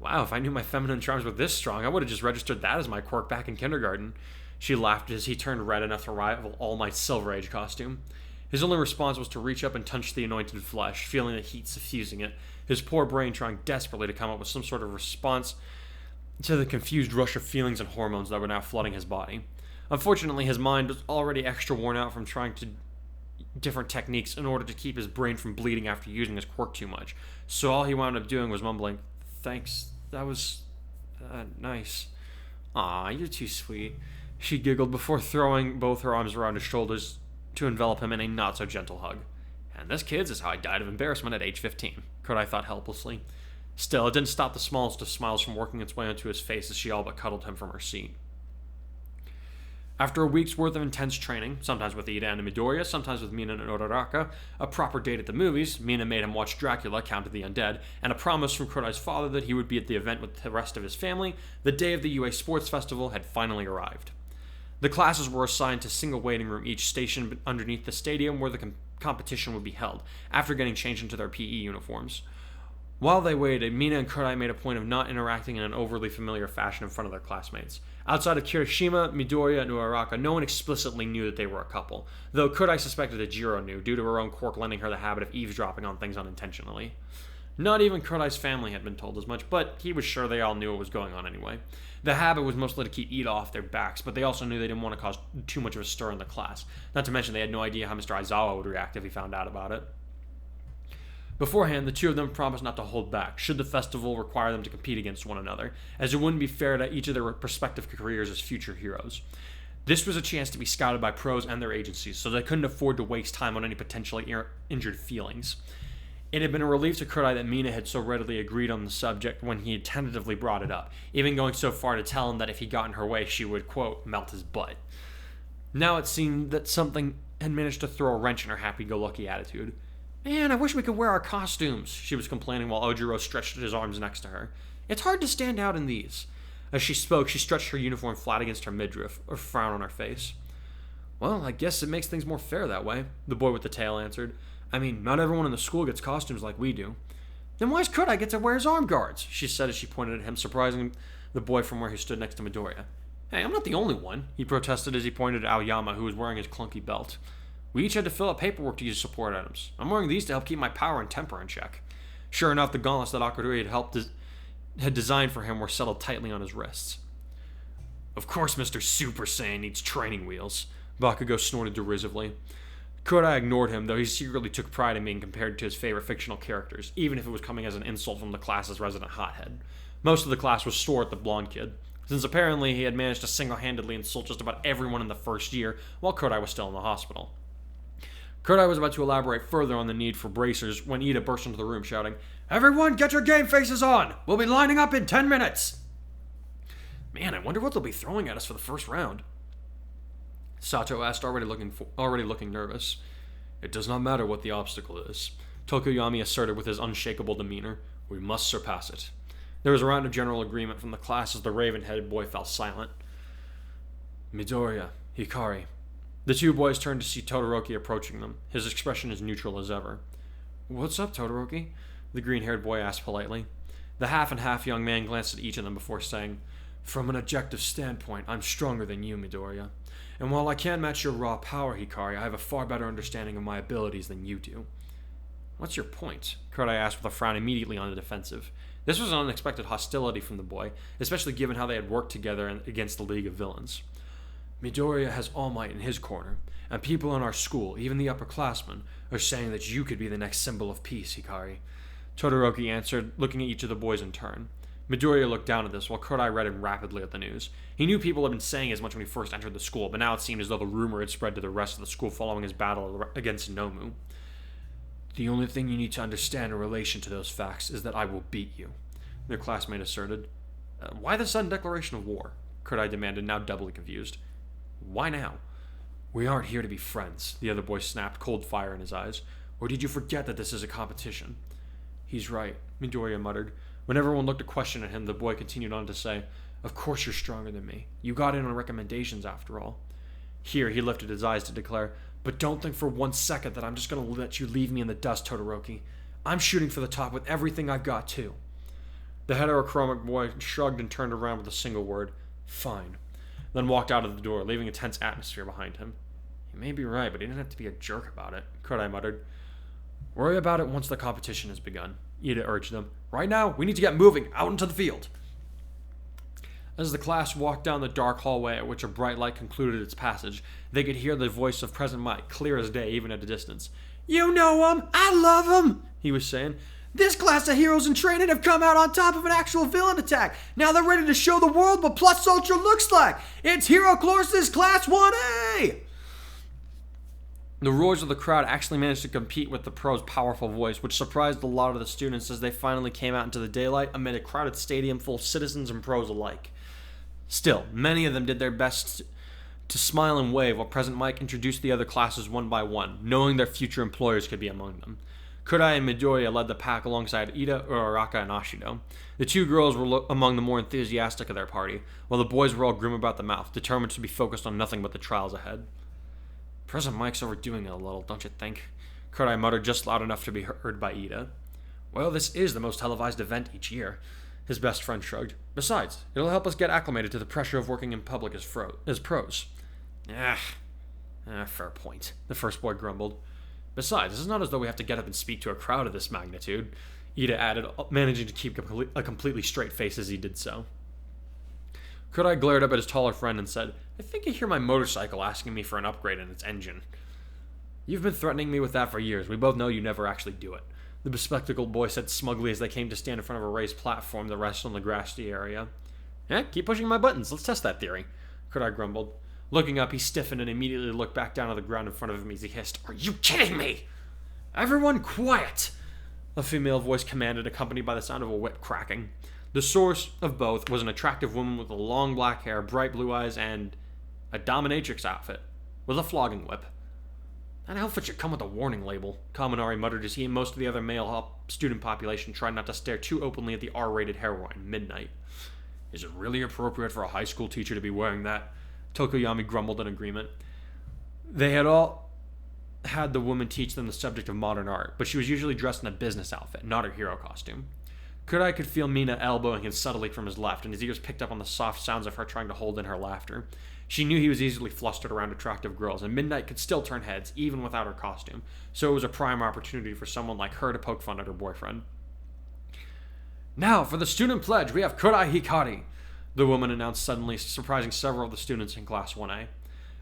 Wow, if I knew my feminine charms were this strong, I would have just registered that as my quirk back in kindergarten. She laughed as he turned red enough to rival All Might's Silver Age costume. His only response was to reach up and touch the anointed flesh, feeling the heat suffusing it, his poor brain trying desperately to come up with some sort of response to the confused rush of feelings and hormones that were now flooding his body. Unfortunately, his mind was already extra worn out from trying different techniques in order to keep his brain from bleeding after using his quirk too much, so all he wound up doing was mumbling, "Thanks, that was nice. Aw, you're too sweet." She giggled before throwing both her arms around his shoulders to envelop him in a not-so-gentle hug. And this, kids, is how I died of embarrassment at age 15, Kurai thought helplessly. Still, it didn't stop the smallest of smiles from working its way onto his face as she all but cuddled him from her seat. After a week's worth of intense training, sometimes with Ida and Midoriya, sometimes with Mina and Uraraka, a proper date at the movies, Mina made him watch Dracula, Count of the Undead, and a promise from Kurai's father that he would be at the event with the rest of his family, the day of the UA Sports Festival had finally arrived. The classes were assigned to a single waiting room each, stationed underneath the stadium where the competition would be held, after getting changed into their PE uniforms. While they waited, Mina and Kurai made a point of not interacting in an overly familiar fashion in front of their classmates. Outside of Kirishima, Midoriya, and Uraraka, no one explicitly knew that they were a couple, though Kurai suspected that Jiro knew, due to her own quirk lending her the habit of eavesdropping on things unintentionally. Not even Kurai's family had been told as much, but he was sure they all knew what was going on anyway. The habit was mostly to keep Ida off their backs, but they also knew they didn't want to cause too much of a stir in the class. Not to mention they had no idea how Mr. Aizawa would react if he found out about it. Beforehand, the two of them promised not to hold back, should the festival require them to compete against one another, as it wouldn't be fair to each of their respective careers as future heroes. This was a chance to be scouted by pros and their agencies, so they couldn't afford to waste time on any potentially injured feelings. It had been a relief to Kurai that Mina had so readily agreed on the subject when he had tentatively brought it up, even going so far to tell him that if he got in her way, she would, quote, melt his butt. Now it seemed that something had managed to throw a wrench in her happy-go-lucky attitude. Man, I wish we could wear our costumes, she was complaining while Ojiro stretched his arms next to her. It's hard to stand out in these. As she spoke, she stretched her uniform flat against her midriff, a frown on her face. Well, I guess it makes things more fair that way, the boy with the tail answered. I mean, not everyone in the school gets costumes like we do. Then why's Kurai get to wear his arm guards? She said as she pointed at him, surprising the boy from where he stood next to Midoriya. Hey, I'm not the only one, he protested as he pointed at Aoyama, who was wearing his clunky belt. We each had to fill out paperwork to use support items. I'm wearing these to help keep my power and temper in check. Sure enough, the gauntlets that Akurui had designed for him were settled tightly on his wrists. Of course Mr. Super Saiyan needs training wheels, Bakugo snorted derisively. Kurai ignored him, though he secretly took pride in being compared to his favorite fictional characters, even if it was coming as an insult from the class's resident hothead. Most of the class was sore at the blonde kid, since apparently he had managed to single-handedly insult just about everyone in the first year while Kurai was still in the hospital. Kurai was about to elaborate further on the need for bracers when Ida burst into the room shouting, "Everyone, get your game faces on! We'll be lining up in 10 minutes!" Man, I wonder what they'll be throwing at us for the first round. Sato asked, already looking nervous. It does not matter what the obstacle is, Tokoyami asserted with his unshakable demeanor. We must surpass it. There was a round of general agreement from the class as the raven-headed boy fell silent. Midoriya, Hikari. The two boys turned to see Todoroki approaching them, his expression as neutral as ever. What's up, Todoroki? The green-haired boy asked politely. The half-and-half young man glanced at each of them before saying, From an objective standpoint, I'm stronger than you, Midoriya. And while I can't match your raw power, Hikari, I have a far better understanding of my abilities than you do. What's your point? Kurai asked with a frown immediately on the defensive. This was an unexpected hostility from the boy, especially given how they had worked together against the League of Villains. Midoriya has All Might in his corner, and people in our school, even the upperclassmen, are saying that you could be the next symbol of peace, Hikari. Todoroki answered, looking at each of the boys in turn. Midoriya looked down at this, while Kurai read him rapidly at the news. He knew people had been saying as much when he first entered the school, but now it seemed as though the rumor had spread to the rest of the school following his battle against Nomu. The only thing you need to understand in relation to those facts is that I will beat you, their classmate asserted. Why the sudden declaration of war? Kurai demanded, now doubly confused. Why now? We aren't here to be friends, the other boy snapped, cold fire in his eyes. Or did you forget that this is a competition? He's right, Midoriya muttered. When everyone looked a question at him, the boy continued on to say, Of course you're stronger than me. You got in on recommendations after all. Here, he lifted his eyes to declare, But don't think for 1 second that I'm just going to let you leave me in the dust, Todoroki. I'm shooting for the top with everything I've got, too. The heterochromic boy shrugged and turned around with a single word, Fine. Then walked out of the door, leaving a tense atmosphere behind him. He may be right, but he didn't have to be a jerk about it, Kurai muttered. Worry about it once the competition has begun, Ida urged them. Right now, we need to get moving, out into the field. As the class walked down the dark hallway at which a bright light concluded its passage, they could hear the voice of President Mike, clear as day even at a distance. You know him! I love him! He was saying. This class of heroes in training have come out on top of an actual villain attack. Now they're ready to show the world what Plus Ultra looks like. It's Hero Courses Class 1A! The roars of the crowd actually managed to compete with the pro's powerful voice, which surprised a lot of the students as they finally came out into the daylight amid a crowded stadium full of citizens and pros alike. Still, many of them did their best to smile and wave while President Mike introduced the other classes one by one, knowing their future employers could be among them. Kurai and Midoriya led the pack alongside Ida, Uraraka, and Ashido. The two girls were among the more enthusiastic of their party, while the boys were all grim about the mouth, determined to be focused on nothing but the trials ahead. President Mike's overdoing it a little, don't you think? Kurai muttered just loud enough to be heard by Ida. Well, this is the most televised event each year. His best friend shrugged. Besides, it'll help us get acclimated to the pressure of working in public as pros. Fair point, the first boy grumbled. Besides, it's not as though we have to get up and speak to a crowd of this magnitude, Ida added, managing to keep a completely straight face as he did so. Kurai glared up at his taller friend and said, I think I hear my motorcycle asking me for an upgrade in its engine. You've been threatening me with that for years. We both know you never actually do it, the bespectacled boy said smugly as they came to stand in front of a raised platform that rested on the grassy area. Keep pushing my buttons. Let's test that theory, Kurai grumbled. Looking up, he stiffened and immediately looked back down on the ground in front of him as he hissed, Are you kidding me? Everyone quiet! A female voice commanded, accompanied by the sound of a whip cracking. The source of both was an attractive woman with long black hair, bright blue eyes, and a dominatrix outfit, with a flogging whip. That outfit should come with a warning label, Kaminari muttered as he and most of the other male student population tried not to stare too openly at the R-rated heroine, Midnight. Is it really appropriate for a high school teacher to be wearing that? Tokoyami grumbled in agreement. They had all had the woman teach them the subject of modern art, but she was usually dressed in a business outfit, not her hero costume. Kurai could feel Mina elbowing him subtly from his left, and his ears picked up on the soft sounds of her trying to hold in her laughter. She knew he was easily flustered around attractive girls, and Midnight could still turn heads, even without her costume, so it was a prime opportunity for someone like her to poke fun at her boyfriend. Now, for the student pledge, we have Kurai Hikari. the woman announced suddenly, surprising several of the students in Class 1A.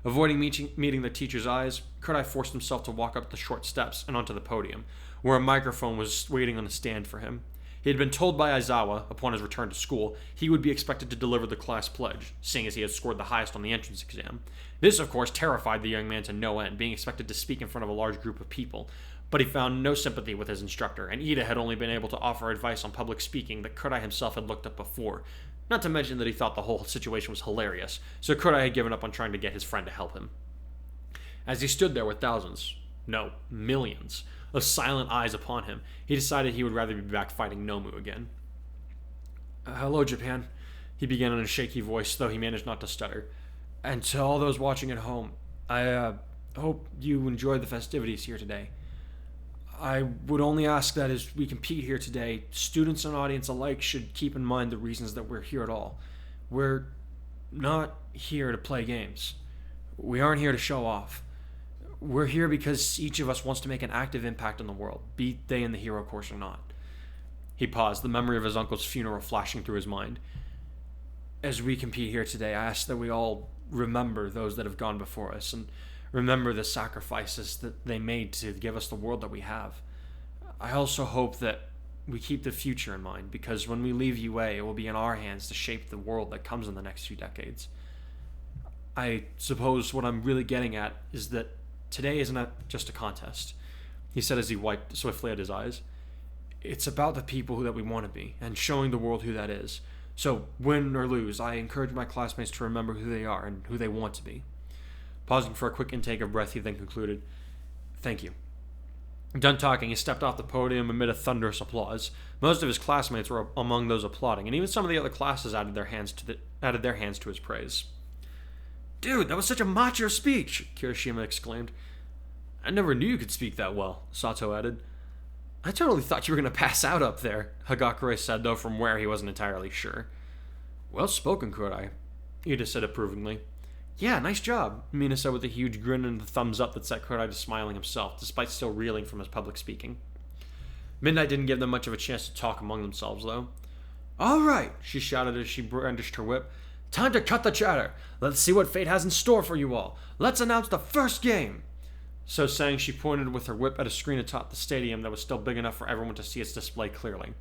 Avoiding meeting the teacher's eyes, Kurai forced himself to walk up the short steps and onto the podium, where a microphone was waiting on a stand for him. He had been told by Aizawa, upon his return to school, he would be expected to deliver the class pledge, seeing as he had scored the highest on the entrance exam. This, of course, terrified the young man to no end, being expected to speak in front of a large group of people, but he found no sympathy with his instructor, and Ida had only been able to offer advice on public speaking that Kurai himself had looked up before, not to mention that he thought the whole situation was hilarious, so Kurai had given up on trying to get his friend to help him. As he stood there with thousands, no, millions, of silent eyes upon him, he decided he would rather be back fighting Nomu again. Hello, Japan, he began in a shaky voice, though he managed not to stutter. And to all those watching at home, I hope you enjoy the festivities here today. I would only ask that as we compete here today, students and audience alike should keep in mind the reasons that we're here at all. We're not here to play games. We aren't here to show off. We're here because each of us wants to make an active impact on the world, be they in the hero course or not. He paused, the memory of his uncle's funeral flashing through his mind. As we compete here today, I ask that we all remember those that have gone before us and remember the sacrifices that they made to give us the world that we have. I also hope that we keep the future in mind, because when we leave UA, it will be in our hands to shape the world that comes in the next few decades. I suppose what I'm really getting at is that today isn't just a contest, he said as he wiped swiftly at his eyes. It's about the people that we want to be, and showing the world who that is. So, win or lose, I encourage my classmates to remember who they are and who they want to be. Pausing for a quick intake of breath, he then concluded, Thank you. Done talking, he stepped off the podium amid a thunderous applause. Most of his classmates were among those applauding, and even some of the other classes added their hands to his praise. Dude, that was such a macho speech, Kirishima exclaimed. I never knew you could speak that well, Sato added. I totally thought you were going to pass out up there, Hagakure said, though from where he wasn't entirely sure. Well spoken, Kurai, Ida said approvingly. Yeah, nice job, Mina said with a huge grin and the thumbs up that set Kurai to smiling himself, despite still reeling from his public speaking. Midnight didn't give them much of a chance to talk among themselves, though. All right, she shouted as she brandished her whip. Time to cut the chatter. Let's see what fate has in store for you all. Let's announce the first game. So saying, she pointed with her whip at a screen atop the stadium that was still big enough for everyone to see its display clearly.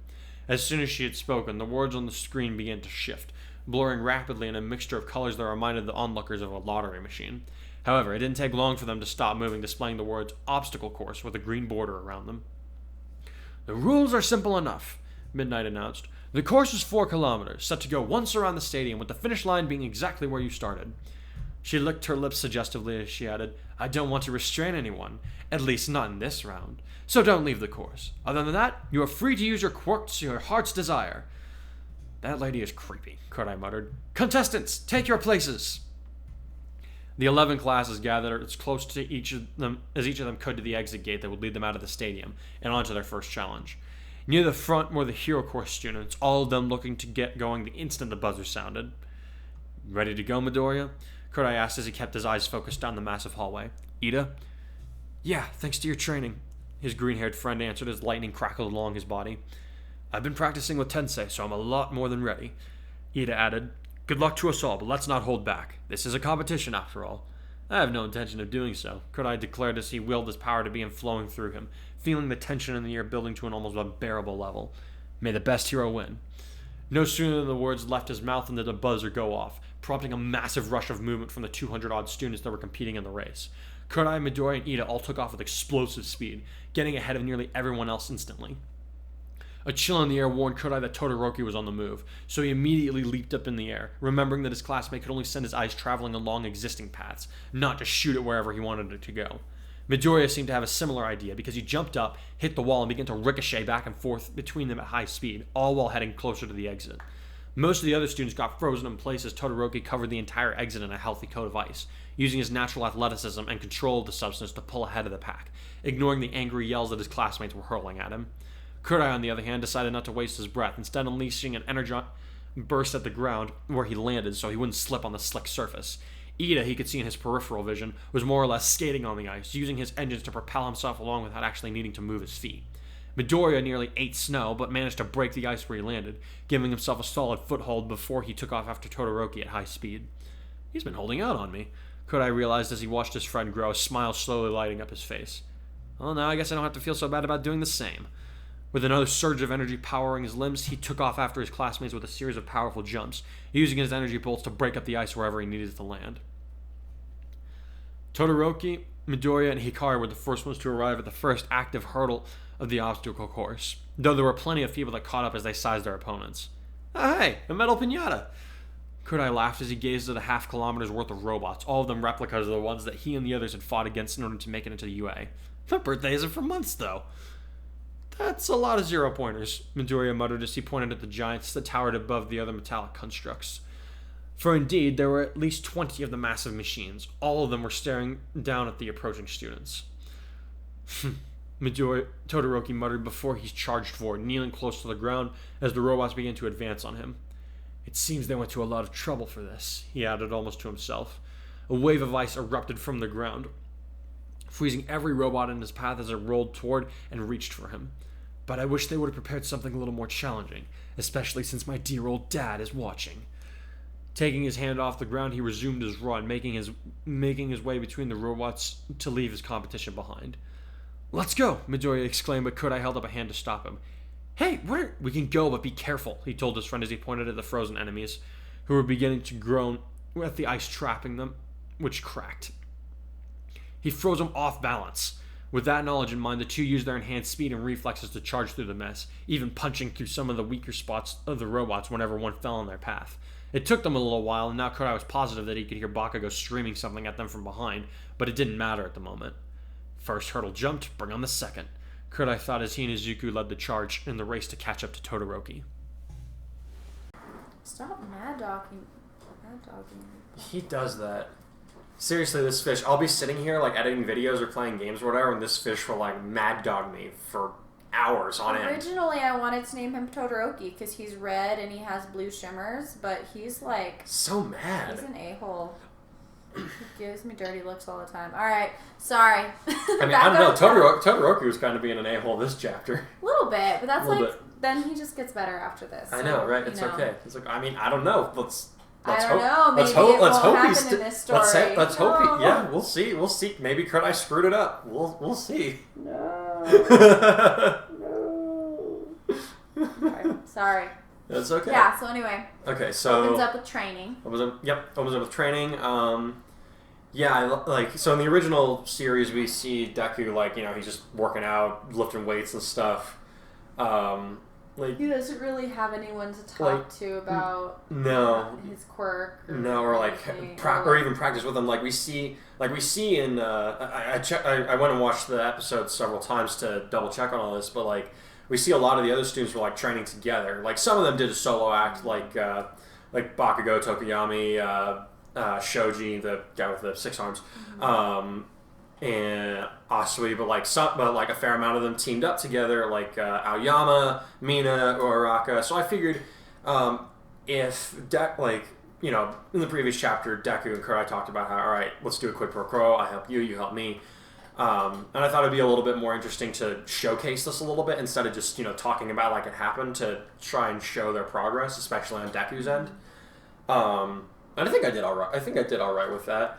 As soon as she had spoken, the words on the screen began to shift, blurring rapidly in a mixture of colors that reminded the onlookers of a lottery machine. However, it didn't take long for them to stop moving, displaying the words obstacle course with a green border around them. The rules are simple enough, Midnight announced. The course is 4 kilometers, set to go once around the stadium, with the finish line being exactly where you started. She licked her lips suggestively as she added, I don't want to restrain anyone, at least not in this round, so don't leave the course. Other than that, you are free to use your quirks to your heart's desire. That lady is creepy, Kurai muttered. Contestants, take your places! The 11 classes gathered as close to each of them could to the exit gate that would lead them out of the stadium and onto their first challenge. Near the front were the Hero Course students, all of them looking to get going the instant the buzzer sounded. Ready to go, Midoriya? Kurai asked as he kept his eyes focused down the massive hallway. Ida? Yeah, thanks to your training, his green-haired friend answered as lightning crackled along his body. I've been practicing with Tensei, so I'm a lot more than ready, Ida added. Good luck to us all, but let's not hold back. This is a competition, after all. I have no intention of doing so, Kurai declared as he willed his power to begin flowing through him, feeling the tension in the air building to an almost unbearable level. May the best hero win. No sooner than the words left his mouth than did a buzzer go off, prompting a massive rush of movement from the 200-odd students that were competing in the race. Kurai, Midori, and Ida all took off with explosive speed, getting ahead of nearly everyone else instantly. A chill in the air warned Kurai that Todoroki was on the move, so he immediately leaped up in the air, remembering that his classmate could only send his eyes traveling along existing paths, not just shoot it wherever he wanted it to go. Midoriya seemed to have a similar idea because he jumped up, hit the wall, and began to ricochet back and forth between them at high speed, all while heading closer to the exit. Most of the other students got frozen in place as Todoroki covered the entire exit in a healthy coat of ice, using his natural athleticism and control of the substance to pull ahead of the pack, ignoring the angry yells that his classmates were hurling at him. Kurai, on the other hand, decided not to waste his breath, instead unleashing an energy burst at the ground where he landed so he wouldn't slip on the slick surface. Ida, he could see in his peripheral vision, was more or less skating on the ice, using his engines to propel himself along without actually needing to move his feet. Midoriya nearly ate snow, but managed to break the ice where he landed, giving himself a solid foothold before he took off after Todoroki at high speed. He's been holding out on me, Kurai realized as he watched his friend grow, a smile slowly lighting up his face. Well, now I guess I don't have to feel so bad about doing the same. With another surge of energy powering his limbs, he took off after his classmates with a series of powerful jumps, using his energy bolts to break up the ice wherever he needed to land. Todoroki, Midoriya, and Hikari were the first ones to arrive at the first active hurdle of the obstacle course, though there were plenty of people that caught up as they sized their opponents. Oh, hey, a metal piñata! Kurai laughed as he gazed at a half-kilometer's worth of robots, all of them replicas of the ones that he and the others had fought against in order to make it into the UA. My birthday isn't for months, though. That's a lot of 0-pointers, Midoriya muttered as he pointed at the giants that towered above the other metallic constructs. For indeed, there were at least 20 of the massive machines. All of them were staring down at the approaching students. Todoroki muttered before he charged forward, kneeling close to the ground as the robots began to advance on him. It seems they went to a lot of trouble for this, he added almost to himself. A wave of ice erupted from the ground, freezing every robot in his path as it rolled toward and reached for him. But I wish they would have prepared something a little more challenging, especially since my dear old dad is watching. Taking his hand off the ground, he resumed his run, making his way between the robots to leave his competition behind. Let's go, Midoriya exclaimed, but Kurai held up a hand to stop him. Hey, we can go, but be careful, he told his friend as he pointed at the frozen enemies, who were beginning to groan with the ice trapping them, which cracked. He froze them off balance. With that knowledge in mind, the two used their enhanced speed and reflexes to charge through the mess, even punching through some of the weaker spots of the robots whenever one fell in their path. It took them a little while, and now Kurai was positive that he could hear Bakugo screaming something at them from behind, but it didn't matter at the moment. First hurdle jumped, bring on the second, Kurai thought as he and Izuku led the charge in the race to catch up to Todoroki. Stop mad dogging. He does that. Seriously, this fish, I'll be sitting here like editing videos or playing games or whatever, and this fish will like mad dog me for hours on end. Originally, I wanted to name him Todoroki because he's red and he has blue shimmers, but he's like... so mad. He's an a-hole. He gives me dirty looks all the time. Alright, sorry. I mean, I don't know, Todoroki was kind of being an a-hole this chapter. A little bit, but that's like... Then he just gets better after this. I know, right? It's okay. It's like, I mean, I don't know. Let's I don't know. Maybe it won't happen in this story. Let's hope he... Yeah, we'll see. We'll see. Maybe Kurai screwed it up. We'll see. No. Okay, sorry. That's okay. Yeah, so anyway. Okay, so... Opens up with training. Opens up with training. So in the original series, we see Deku, like, you know, he's just working out, lifting weights and stuff. He doesn't really have anyone to talk to about his quirk. Or even practice with him. Like we see in I went and watched the episode several times to double check on all this, but like we see a lot of the other students were like training together. Like some of them did a solo act, like Bakugo, Tokoyami, Shoji, the guy with the 6 arms, and Asui, but a fair amount of them teamed up together, like Aoyama, Mina, or Araka. So I figured if in the previous chapter, Deku and Kurai talked about how, all right, let's do a quid pro quo. I help you, you help me. And I thought it'd be a little bit more interesting to showcase this a little bit instead of just talking about like it happened, to try and show their progress, especially on Deku's end. And I think I did all right with that.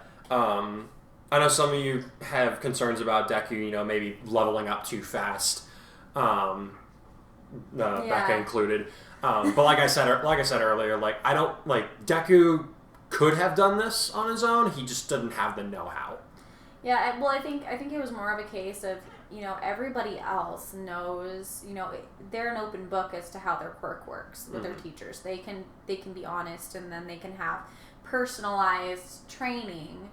I know some of you have concerns about Deku, maybe leveling up too fast, Becca included. But like I said earlier, I don't Deku could have done this on his own. He just didn't have the know-how. Yeah, well, I think it was more of a case of everybody else knows. They're an open book as to how their quirk works with their teachers. They can be honest, and then they can have personalized training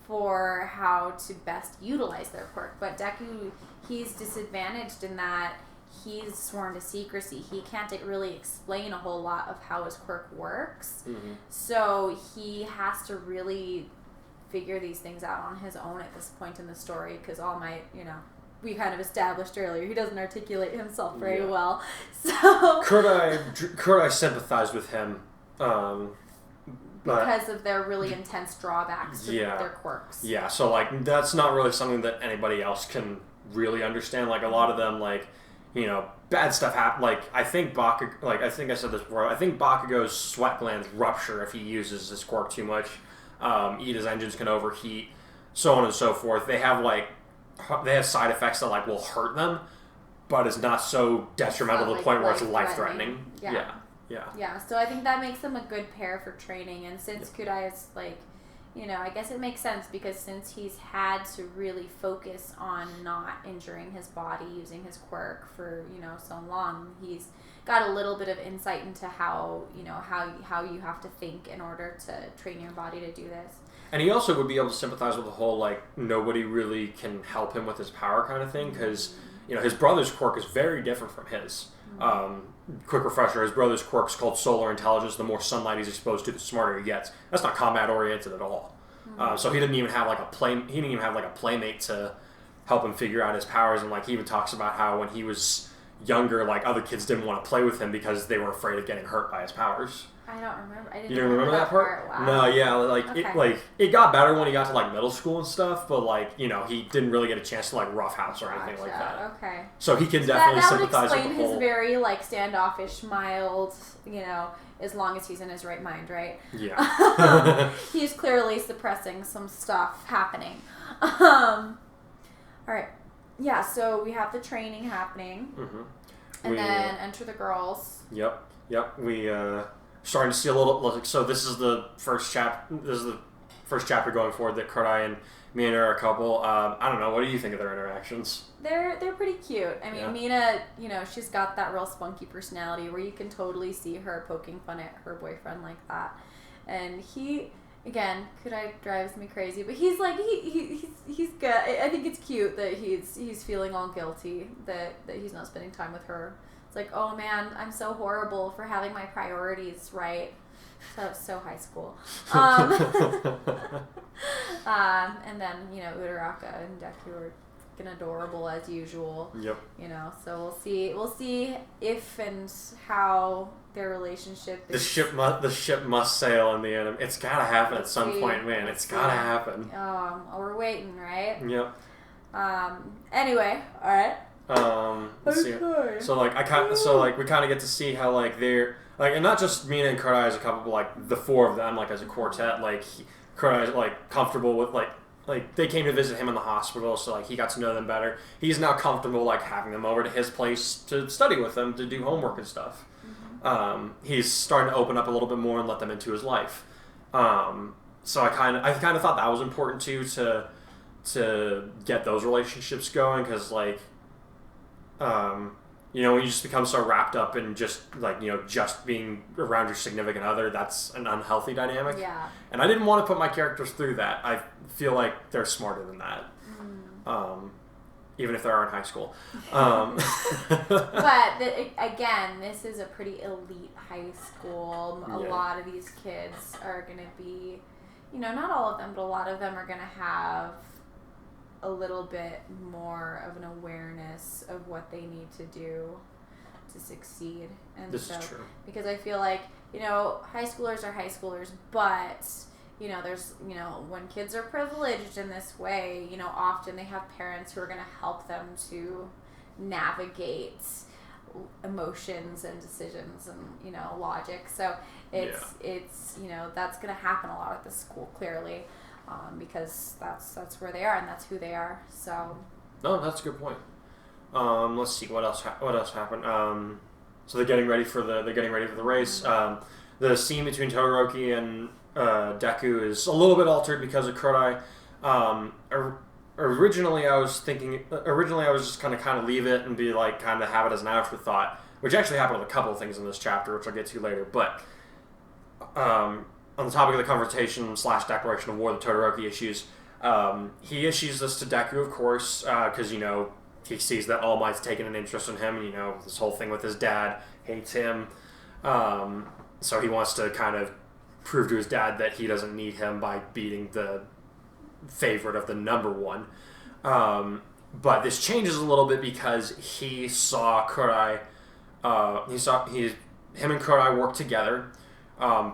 for how to best utilize their quirk. But Deku, he's disadvantaged in that he's sworn to secrecy. He can't really explain a whole lot of how his quirk works. So he has to really figure these things out on his own at this point in the story, because we kind of established earlier, he doesn't articulate himself very well. So Kurai sympathized with him. Because of their really intense drawbacks to their quirks. Yeah, so that's not really something that anybody else can really understand. Like a lot of them, bad stuff happen. Like I think I think I said this before. I think Bakugo's sweat glands rupture if he uses his quirk too much. Iida's engines can overheat, so on and so forth. They have side effects that like will hurt them, but it's not so detrimental to the point where it's life-threatening. Yeah. So I think that makes them a good pair for training. And since Kurai is like, I guess it makes sense because since he's had to really focus on not injuring his body using his quirk for, so long, he's got a little bit of insight into how you have to think in order to train your body to do this. And he also would be able to sympathize with the whole, like, nobody really can help him with his power kind of thing because, his brother's quirk is very different from his. Quick refresher, his brother's quirk's called solar intelligence. The more sunlight he's exposed to, the smarter he gets. That's not combat oriented at all. So he didn't even have a playmate to help him figure out his powers. And like he even talks about how when he was younger, like other kids didn't want to play with him because they were afraid of getting hurt by his powers. I don't remember. I didn't You don't remember that part? Wow. No, yeah, it got better when he got to like middle school and stuff, but like he didn't really get a chance to like roughhouse or anything like that. Okay. So he can definitely sympathize with the whole. That would explain his very like standoffish, mild, as long as he's in his right mind, right? Yeah. He's clearly suppressing some stuff happening. All right. Yeah. So we have the training happening, and then enter the girls. Yep. We starting to see a little. So this is the first chapter. This is the first chapter going forward that Kurai and Mina are a couple. I don't know. What do you think of their interactions? They're pretty cute. I mean, Mina, she's got that real spunky personality where you can totally see her poking fun at her boyfriend like that. And he, again, Kurai drives me crazy, but he's like he's good. I think it's cute that he's feeling all guilty that he's not spending time with her. It's like, oh man, I'm so horrible for having my priorities right. So high school. And then, Uraraka and Deku are fucking adorable as usual. Yep. So we'll see if and how their relationship is. The ship must sail in the anime. It's gotta happen at some point, man. It's gotta happen. We're waiting, right? Yep. Anyway, all right. Let's see. So we kind of get to see how like they're like, and not just Mina and Kurai as a couple, but like the four of them like as a quartet. Like Kurai's like comfortable with like they came to visit him in the hospital, so like he got to know them better. He's now comfortable like having them over to his place to study with them, to do homework and stuff. He's starting to open up a little bit more and let them into his life. So I kind of thought that was important too to get those relationships going because like. When you just become so wrapped up in just just being around your significant other, that's an unhealthy dynamic. Yeah. And I didn't want to put my characters through that. I feel like they're smarter than that. Even if they are in high school. But again, this is a pretty elite high school. A lot of these kids are going to be, not all of them, but a lot of them are going to have a little bit more of an awareness of what they need to do to succeed. And this is true. Because I feel like, high schoolers are high schoolers, but, there's, when kids are privileged in this way, often they have parents who are going to help them to navigate emotions and decisions and, logic. So it's that's going to happen a lot at the school, clearly. Because that's where they are and that's who they are. So. No, that's a good point. Let's see what else happened. So they're getting ready for the race. The scene between Todoroki and Deku is a little bit altered because of Kurai. Originally, I was just kind of leave it and be like kind of have it as an afterthought, which actually happened with a couple of things in this chapter, which I'll get to later. But on the topic of the confrontation / declaration of war, the Todoroki issues, he issues this to Deku, of course, because, he sees that All Might's taken an interest in him, and, this whole thing with his dad, hates him. So he wants to kind of prove to his dad that he doesn't need him by beating the favorite of the number one. But this changes a little bit because he saw Kurai, him and Kurai work together,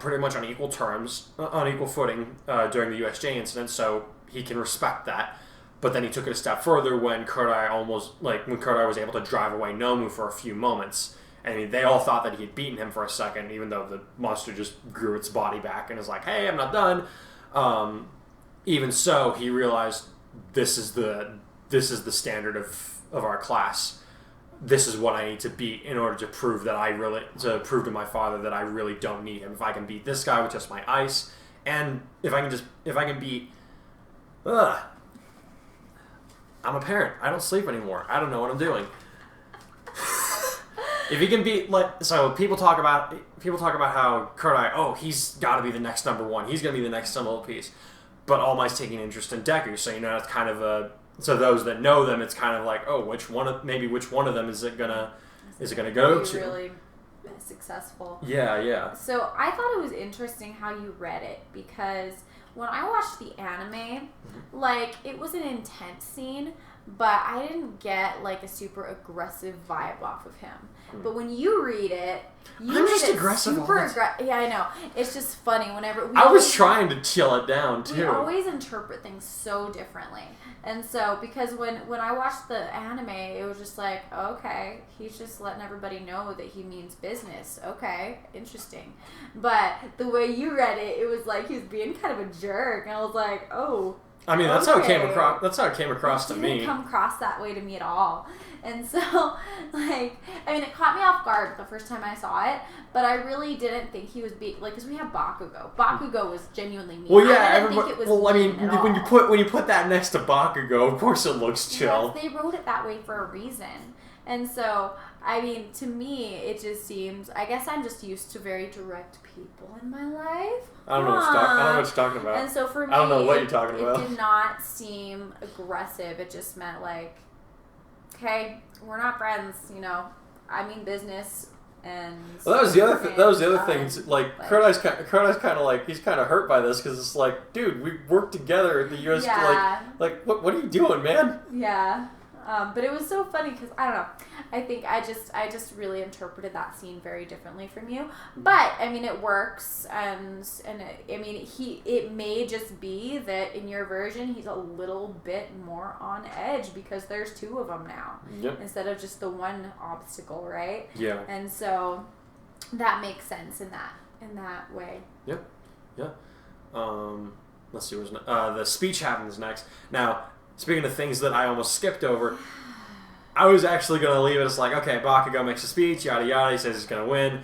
pretty much on equal terms, on equal footing during the USJ incident, so he can respect that. But then he took it a step further when Kurai was able to drive away Nomu for a few moments. I mean, they all thought that he had beaten him for a second, even though the monster just grew its body back and is like, hey, I'm not done. Even so, he realized this is the standard of our class. This is what I need to beat in order to prove to my father that I really don't need him. If I can beat this guy with just my ice, and if I can beat, I'm a parent. I don't sleep anymore. I don't know what I'm doing. If he can beat, so people talk about how Kurai, he's got to be the next number one. He's gonna be the next symbol piece. But All Might's taking interest in Deku, so it's kind of so those that know them, it's kind of like, which one of them is it gonna go to? Really successful. Yeah. So I thought it was interesting how you read it, because when I watched the anime, it was an intense scene, but I didn't get a super aggressive vibe off of him. But when you read it, I'm just aggressive. Yeah, I know. It's just funny whenever I was trying to chill it down too. We always interpret things so differently. And so, because when I watched the anime, it was just like, okay, he's just letting everybody know that he means business. Okay, interesting. But the way you read it, it was like he was being kind of a jerk. And I was like, oh. I mean, that's how it came across. That's how it came across to me. It didn't come across that way to me at all. And so, it caught me off guard the first time I saw it, but I really didn't think he was being, because we have Bakugo. Bakugo was genuinely mean. Well, yeah, I didn't think it was mean at all. when you put that next to Bakugo, of course it looks chill. Yes, they wrote it that way for a reason. And so, to me, it just seems, I guess I'm just used to very direct people in my life. I don't know what you're talking about. And so for me, I don't know what you're talking about. It did not seem aggressive. It just meant okay, we're not friends, I mean business, and... Well, that was the other thing. Kurai's kind of he's kind of hurt by this, because it's dude, we worked together in the years, what are you doing, man? Yeah. But it was so funny because, I don't know, I think I just really interpreted that scene very differently from you. But, it works, and it may just be that in your version he's a little bit more on edge because there's two of them now. Yep. Instead of just the one obstacle, right? Yeah. And so that makes sense in that way. Yep. Yeah. Let's see, the speech happens next. Now, speaking of things that I almost skipped over, I was actually going to leave it as okay, Bakugo makes a speech, yada yada, he says he's going to win.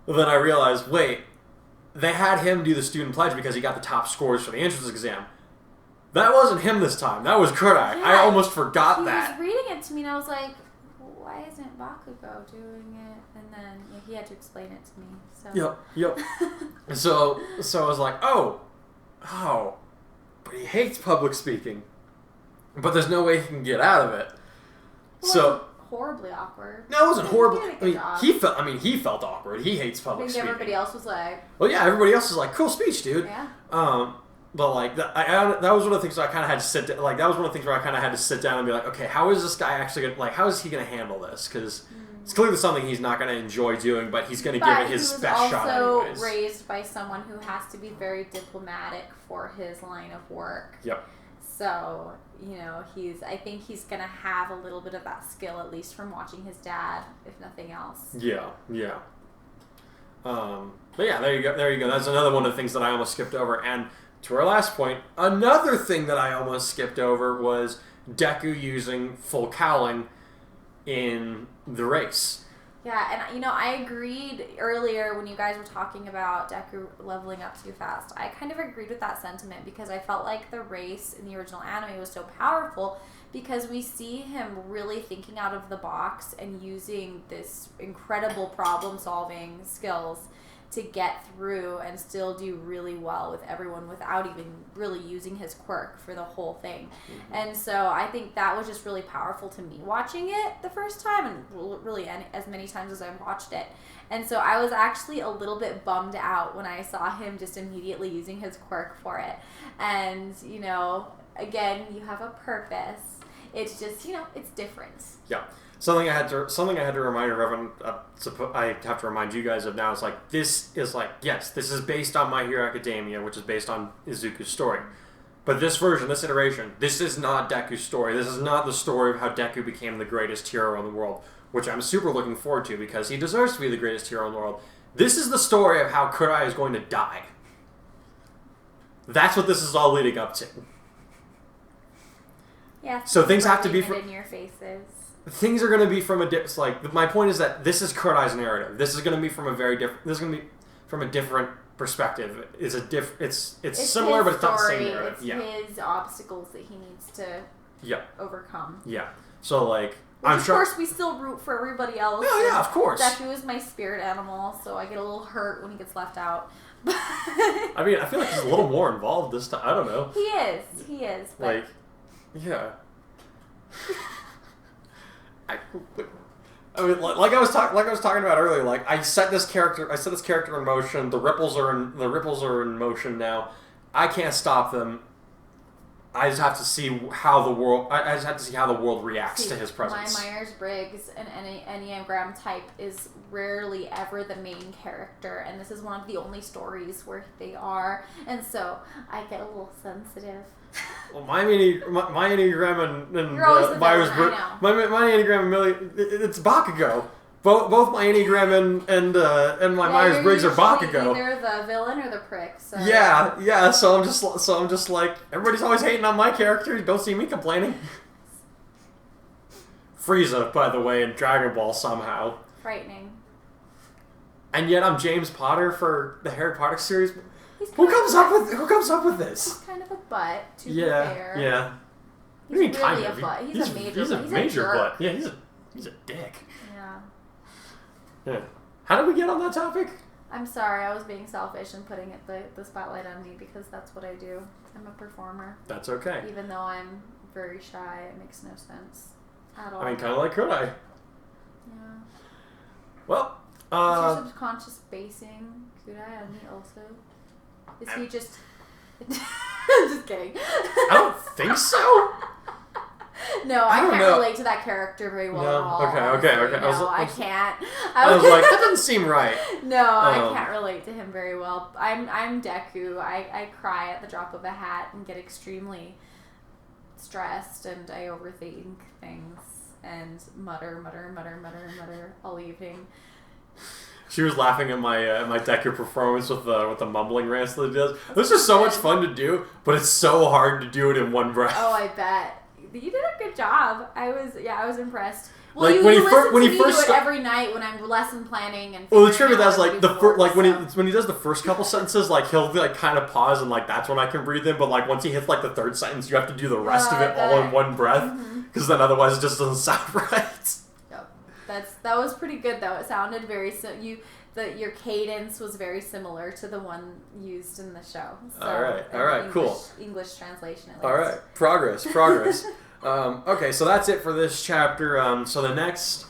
But then I realized, wait, they had him do the student pledge because he got the top scores for the entrance exam. That wasn't him this time. That was Kurai. Yeah, I almost forgot that. He was reading it to me and I was like, why isn't Bakugo doing it? And then he had to explain it to me. So. Yep. so I was like, oh, but he hates public speaking. But there's no way he can get out of it. Well, so horribly awkward. No, it wasn't horrible. He felt awkward. He hates public speaking. Everybody else was like, well, yeah, everybody else was like, cool speech, dude. Yeah. But that was one of the things that I kind of had to sit. That was one of the things where I kind of had to sit down and be like, okay, how is this guy actually gonna, how is he going to handle this? Because it's clearly something he's not going to enjoy doing, but he's going to give it his best shot anyways. He was also raised by someone who has to be very diplomatic for his line of work. Yep. So, I think he's going to have a little bit of that skill, at least from watching his dad, if nothing else. Yeah. But yeah, there you go. That's another one of the things that I almost skipped over. And to our last point, another thing that I almost skipped over was Deku using full Cowling in the race. Yeah, and I agreed earlier when you guys were talking about Deku leveling up too fast. I kind of agreed with that sentiment because I felt like the race in the original anime was so powerful because we see him really thinking out of the box and using this incredible problem-solving skills to get through and still do really well with everyone without even really using his quirk for the whole thing. Mm-hmm. And so I think that was just really powerful to me watching it the first time and really as many times as I've watched it. And so I was actually a little bit bummed out when I saw him just immediately using his quirk for it. And, again, you have a purpose. It's just, it's different. Yeah. Something I had to remind everyone. I have to remind you guys of now. Is this is yes, this is based on My Hero Academia, which is based on Izuku's story. But this version, this iteration, this is not Deku's story. This is not the story of how Deku became the greatest hero in the world, which I'm super looking forward to because he deserves to be the greatest hero in the world. This is the story of how Kurai is going to die. That's what this is all leading up to. Yeah. So things have to be in your faces. Things are going to be from my point is that this is Kurai's narrative. This is going to be from a very different. This is going to be from a different perspective. It's similar, but it's not the same narrative. It's his obstacles that he needs to overcome. Yeah. So I'm of sure. Of course, we still root for everybody else. Oh yeah, of course. Deku is my spirit animal, so I get a little hurt when he gets left out. I mean, I feel like he's a little more involved this time. I don't know. He is. But... yeah. I mean, like I was talking about earlier. I set this character in motion. The ripples are in motion now. I can't stop them. I just have to see how the world reacts to his presence. My Myers-Briggs and Enneagram type is rarely ever the main character, and this is one of the only stories where they are, and so I get a little sensitive. Well, my Enneagram and Myers-Briggs, my Enneagram and Millie, it's Bakugo. Both my Enneagram and my Myers-Briggs are Bakugo. Either the villain or the prick. So. Yeah. So I'm just like, everybody's always hating on my character. You don't see me complaining. Frieza, by the way, in Dragon Ball somehow. Frightening. And yet I'm James Potter for the Harry Potter series. Who comes up with this? He's kind of a butt, to be fair. Yeah. He's really kind of a butt. He's a major butt. Yeah, he's a dick. Yeah. How did we get on that topic? I'm sorry, I was being selfish and putting the spotlight on me because that's what I do. I'm a performer. That's okay. Even though I'm very shy, it makes no sense at all. I mean, kind of like Kurai. Yeah. Well, is your subconscious basing Kurai on me also? Is he just... I'm just kidding. I don't think so. No, I can't relate to that character very well at all. Okay. No, I can't. I was like, that doesn't seem right. No, I can't relate to him very well. I'm Deku. I cry at the drop of a hat and get extremely stressed, and I overthink things and mutter all evening. She was laughing at my Deku performance with the mumbling rants that he does. This is so much fun to do, but it's so hard to do it in one breath. Oh, I bet. You did a good job. I was impressed. Well, like you when listen he to first do it every night when I'm lesson planning and. Well, the trivia that's when he does the first couple sentences, he'll kind of pause and that's when I can breathe in. But once he hits the third sentence, you have to do the rest of it all in one breath because then otherwise it just doesn't sound right. Yep, that was pretty good though. It sounded very your cadence was very similar to the one used in the show. So, all right, cool. English translation. At least. All right, progress. Okay, so that's it for this chapter. So the next,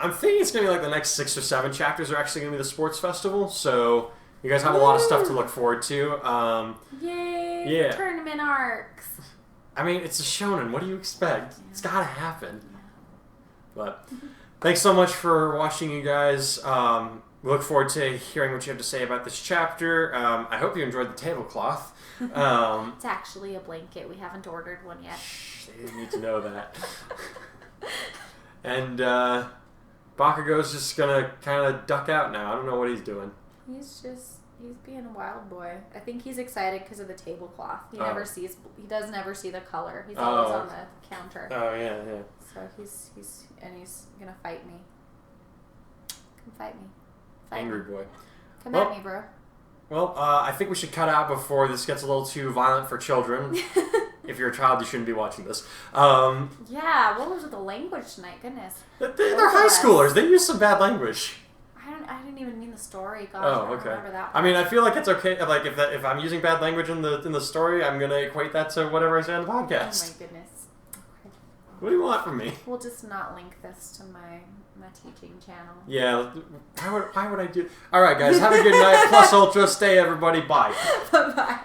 I'm thinking it's gonna be the next 6 or 7 chapters are actually gonna be the sports festival. So you guys have a lot of stuff to look forward to. Yay! Yeah. Tournament arcs. I mean, it's a shonen. What do you expect? Yeah. It's gotta happen. But thanks so much for watching, you guys. We look forward to hearing what you have to say about this chapter. I hope you enjoyed the tablecloth. It's actually a blanket. We haven't ordered one yet. Shh, they didn't need to know that. And Bakugo's just gonna kind of duck out now. I don't know what he's doing. He's being a wild boy. I think he's excited because of the tablecloth. He doesn't ever see the color. He's always on the counter. Oh yeah. So he's gonna fight me. Come fight me. Angry boy. Come at me, bro. Well, I think we should cut out before this gets a little too violent for children. If you're a child, you shouldn't be watching this. Yeah, what was with the language tonight? Goodness. They're high schoolers. They use some bad language. I didn't even mean the story. Gosh, oh, I don't okay. remember that I mean, I feel like it's okay. If I'm using bad language in the story, I'm gonna equate that to whatever I say on the podcast. Oh my goodness. Okay. What do you want from me? We'll just not link this to my teaching channel. Yeah. Why would I do? All right, guys. Have a good night. Plus Ultra. Stay, everybody. Bye. Bye.